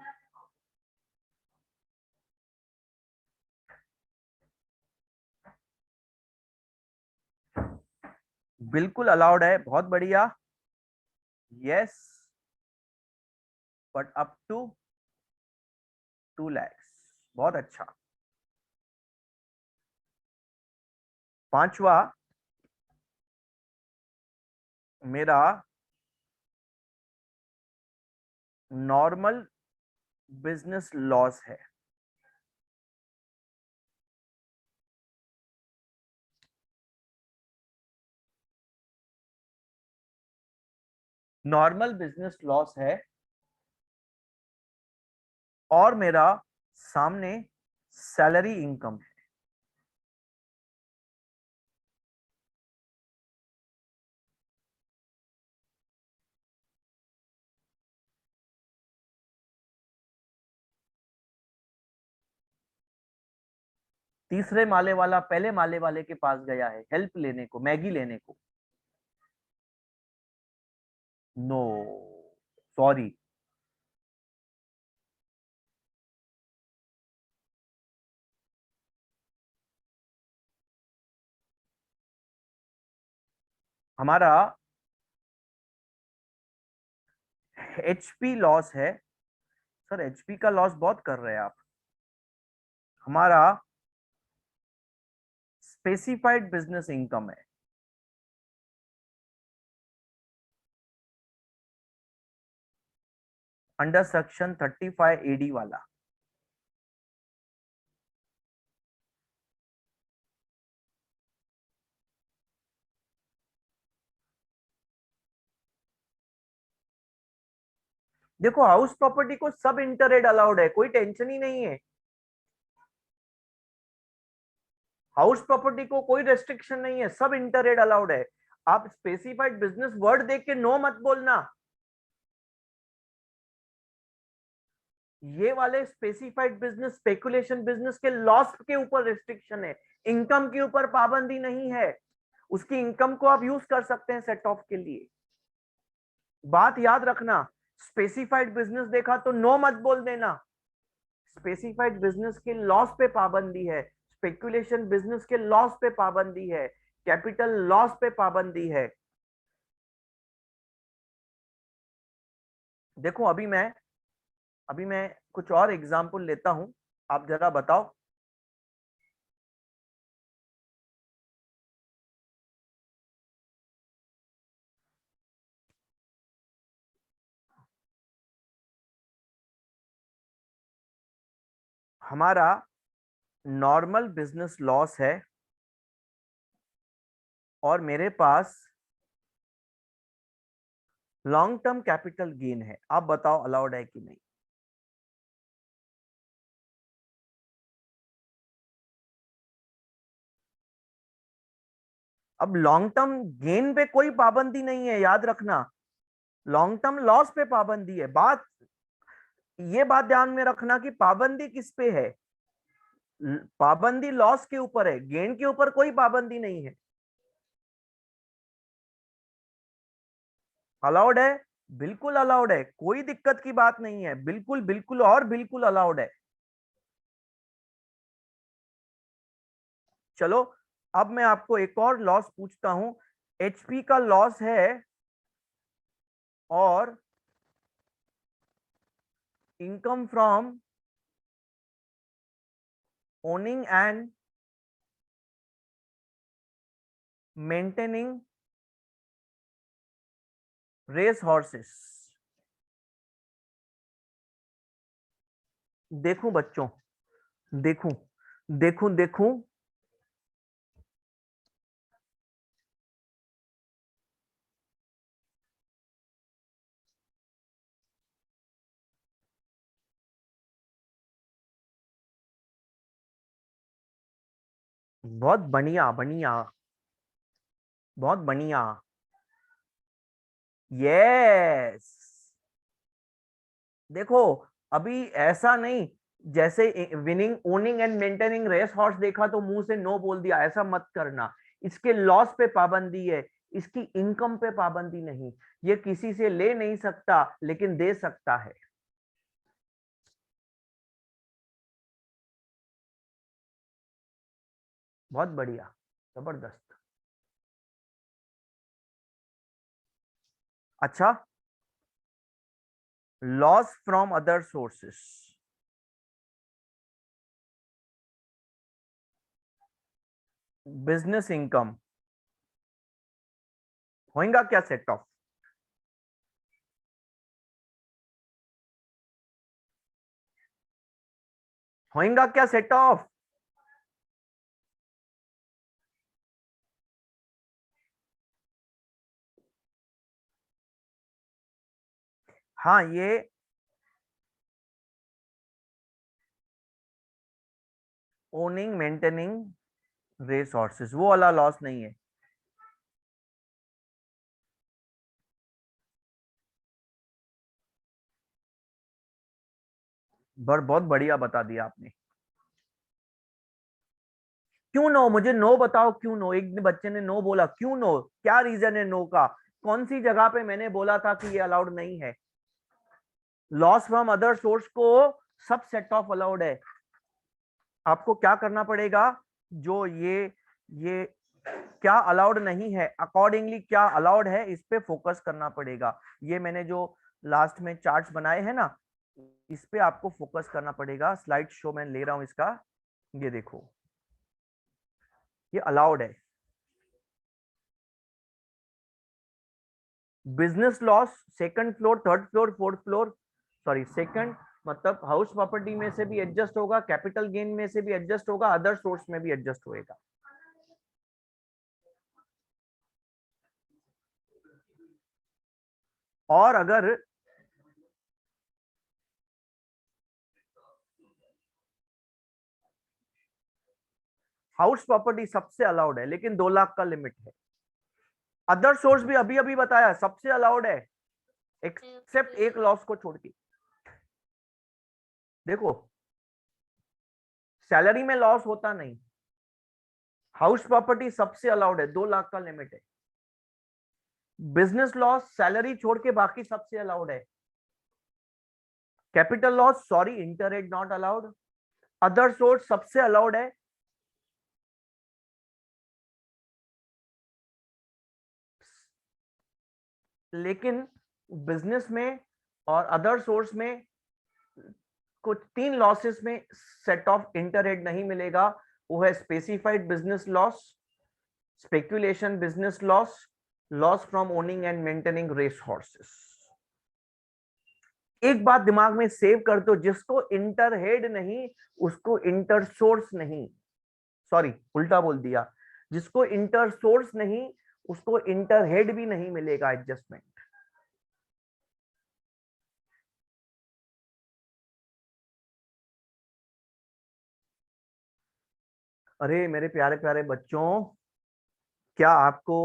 बिल्कुल अलाउड है, बहुत बढ़िया। Yes, but up to 2 lakh. बहुत अच्छा। पांचवा, मेरा नॉर्मल बिजनेस लॉस है। नॉर्मल बिजनेस लॉस है और मेरा सामने सैलरी इनकम है। तीसरे माले वाला पहले माले वाले के पास गया है हेल्प लेने को, मैगी लेने को। No, sorry. हमारा एचपी लॉस है। सर एचपी का लॉस बहुत कर रहे हैं आप। हमारा स्पेसिफाइड बिजनेस इनकम है। अंडर सेक्शन 35 एडी वाला। देखो हाउस प्रॉपर्टी को सब इंटरेड अलाउड है, कोई टेंशन ही नहीं है। हाउस प्रॉपर्टी को कोई रेस्ट्रिक्शन नहीं है, सब इंटरेड अलाउड है। आप स्पेसिफाइड बिजनेस वर्ड देख के नो मत बोलना। ये वाले स्पेसिफाइड बिजनेस स्पेकुलेशन बिजनेस के लॉस के ऊपर रिस्ट्रिक्शन है, इनकम के ऊपर पाबंदी नहीं है। उसकी इनकम को आप यूज कर सकते हैं सेट ऑफ के लिए। बात याद रखना, स्पेसिफाइड बिजनेस देखा तो नो मत बोल देना। स्पेसिफाइड बिजनेस के लॉस पे पाबंदी है, स्पेकुलेशन बिजनेस के लॉस पे पाबंदी है, कैपिटल लॉस पे पाबंदी है। देखो अभी मैं कुछ और एग्जांपल लेता हूं, आप जरा बताओ। हमारा नॉर्मल बिजनेस लॉस है और मेरे पास लॉन्ग टर्म कैपिटल गेन है, आप बताओ अलाउड है कि नहीं। अब लॉन्ग टर्म गेन पे कोई पाबंदी नहीं है, याद रखना। लॉन्ग टर्म लॉस पे पाबंदी है। ये बात ध्यान में रखना कि पाबंदी किस पे है। पाबंदी लॉस के ऊपर है, गेन के ऊपर कोई पाबंदी नहीं है। अलाउड है, बिल्कुल अलाउड है, कोई दिक्कत की बात नहीं है, बिल्कुल बिल्कुल और बिल्कुल अलाउड है। चलो अब मैं आपको एक और लॉस पूछता हूं। एचपी का लॉस है और income from owning and maintaining race horses. देखूं बच्चों, देखूं, देखूं देखूं। बहुत बढ़िया बढ़िया, बहुत बढ़िया। यस। देखो अभी ऐसा नहीं, जैसे winning owning and maintaining race horse देखा तो मुंह से नो बोल दिया, ऐसा मत करना। इसके लॉस पे पाबंदी है, इसकी इनकम पे पाबंदी नहीं। ये किसी से ले नहीं सकता लेकिन दे सकता है। बहुत बढ़िया, जबरदस्त। अच्छा, loss from other sources, business income होएगा क्या सेट ऑफ? होएगा क्या सेट ऑफ? हाँ ये ओनिंग मेंटेनिंग रिसोर्सेज वो वाला लॉस नहीं है। बहुत बढ़िया बता दिया आपने। क्यों नो, मुझे नो बताओ क्यों नो। एक दिन बच्चे ने नो बोला, क्यों नो, क्या रीजन है नो का? कौन सी जगह पे मैंने बोला था कि ये अलाउड नहीं है? लॉस फ्रॉम अदर सोर्स को सब सेट ऑफ अलाउड है। आपको क्या करना पड़ेगा, जो ये क्या अलाउड नहीं है, अकॉर्डिंगली क्या अलाउड है, इस पे फोकस करना पड़ेगा। ये मैंने जो लास्ट में चार्ट्स बनाए हैं ना, इस पे आपको फोकस करना पड़ेगा। स्लाइड शो मैं ले रहा हूं इसका, ये देखो, ये अलाउड है। Business loss second floor, third floor, fourth floor, sorry second मतलब हाउस प्रॉपर्टी में से भी एडजस्ट होगा, कैपिटल गेन में से भी एडजस्ट होगा, अदर सोर्स में भी एडजस्ट होएगा। और अगर हाउस प्रॉपर्टी सबसे अलाउड है, लेकिन 2 लाख का लिमिट है। अदर सोर्स भी अभी अभी बताया सबसे अलाउड है, एक्सेप्ट एक लॉस को छोड़ के। देखो, सैलरी में लॉस होता नहीं, हाउस प्रॉपर्टी सबसे अलाउड है, 2 लाख का लिमिट है। बिजनेस लॉस सैलरी छोड़ के बाकी सबसे अलाउड है। Capital loss sorry inter head not allowed. Other source सबसे अलाउड है। लेकिन बिजनेस में और अदर सोर्स में कुछ 3 लॉसेस में सेट ऑफ इंटर हेड नहीं मिलेगा। वो है specified business loss, speculation business loss, loss from owning and maintaining race horses. एक बात दिमाग में सेव कर दो, जिसको इंटर हेड नहीं उसको इंटर सोर्स नहीं, सॉरी उल्टा बोल दिया, जिसको इंटर सोर्स नहीं उसको इंटर हेड भी नहीं मिलेगा एडजस्टमेंट। अरे मेरे प्यारे प्यारे बच्चों, क्या आपको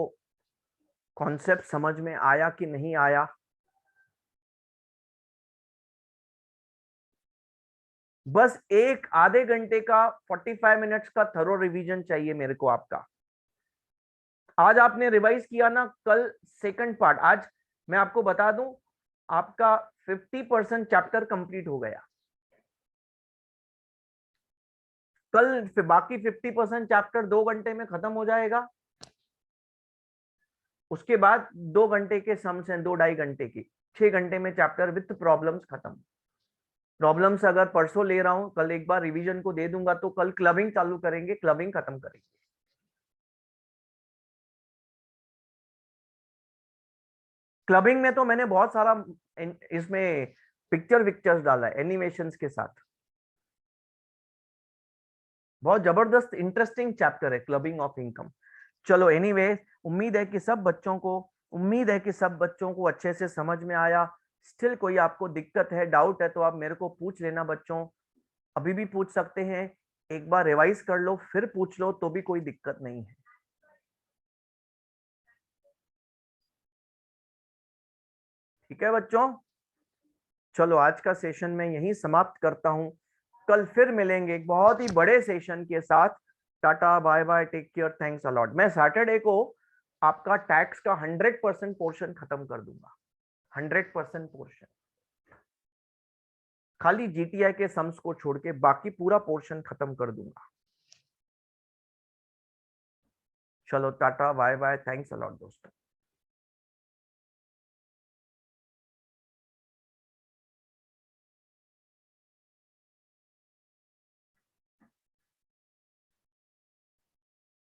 कॉन्सेप्ट समझ में आया कि नहीं आया? बस एक आधे घंटे का 45 मिनट्स का थरो रिवीजन चाहिए मेरे को आपका। आज आपने रिवाइज किया ना, कल सेकंड पार्ट, आज मैं आपको बता दूं आपका 50% चैप्टर कंप्लीट हो गया। कल बाकी 50% चैप्टर 2 घंटे में खत्म हो जाएगा। उसके बाद 2 घंटे के सम्स हैं, 2 ढाई घंटे की, 6 घंटे में चैप्टर विथ प्रॉब्लम्स खत्म। प्रॉब्लम्स अगर परसों ले रहा हूं, कल एक बार रिवीजन को दे दूंगा, तो कल क्लबिंग चालू करेंगे, क्लबिंग खत्म करेंगे। क्लबिंग में तो मैंने बहुत सारा इसमें पिक्चर्स डाला है एनिमेशंस के साथ। बहुत जबरदस्त इंटरेस्टिंग चैप्टर है क्लबिंग ऑफ इनकम। चलो एनीवे, उम्मीद है कि सब बच्चों को अच्छे से समझ में आया। स्टिल कोई आपको दिक्कत है, डाउट है, तो आप मेरे को पूछ लेना बच्चों, अभी भी पूछ सकते हैं। एक बार रिवाइज कर लो फिर पूछ लो तो भी कोई दिक्कत नहीं है। ठीक है बच्चों, चलो आज का सेशन मैं यहीं समाप्त करता हूं। कल फिर मिलेंगे एक बहुत ही बड़े सेशन के साथ। Tata bye bye, take care, thanks a lot. मैं सैटरडे को आपका टैक्स का 100% पोर्शन खत्म कर दूंगा, 100% पोर्शन, खाली जीटीआई के सम्स को छोड़ के बाकी पूरा पोर्शन खत्म कर दूंगा। चलो tata bye bye, thanks a lot दोस्तों।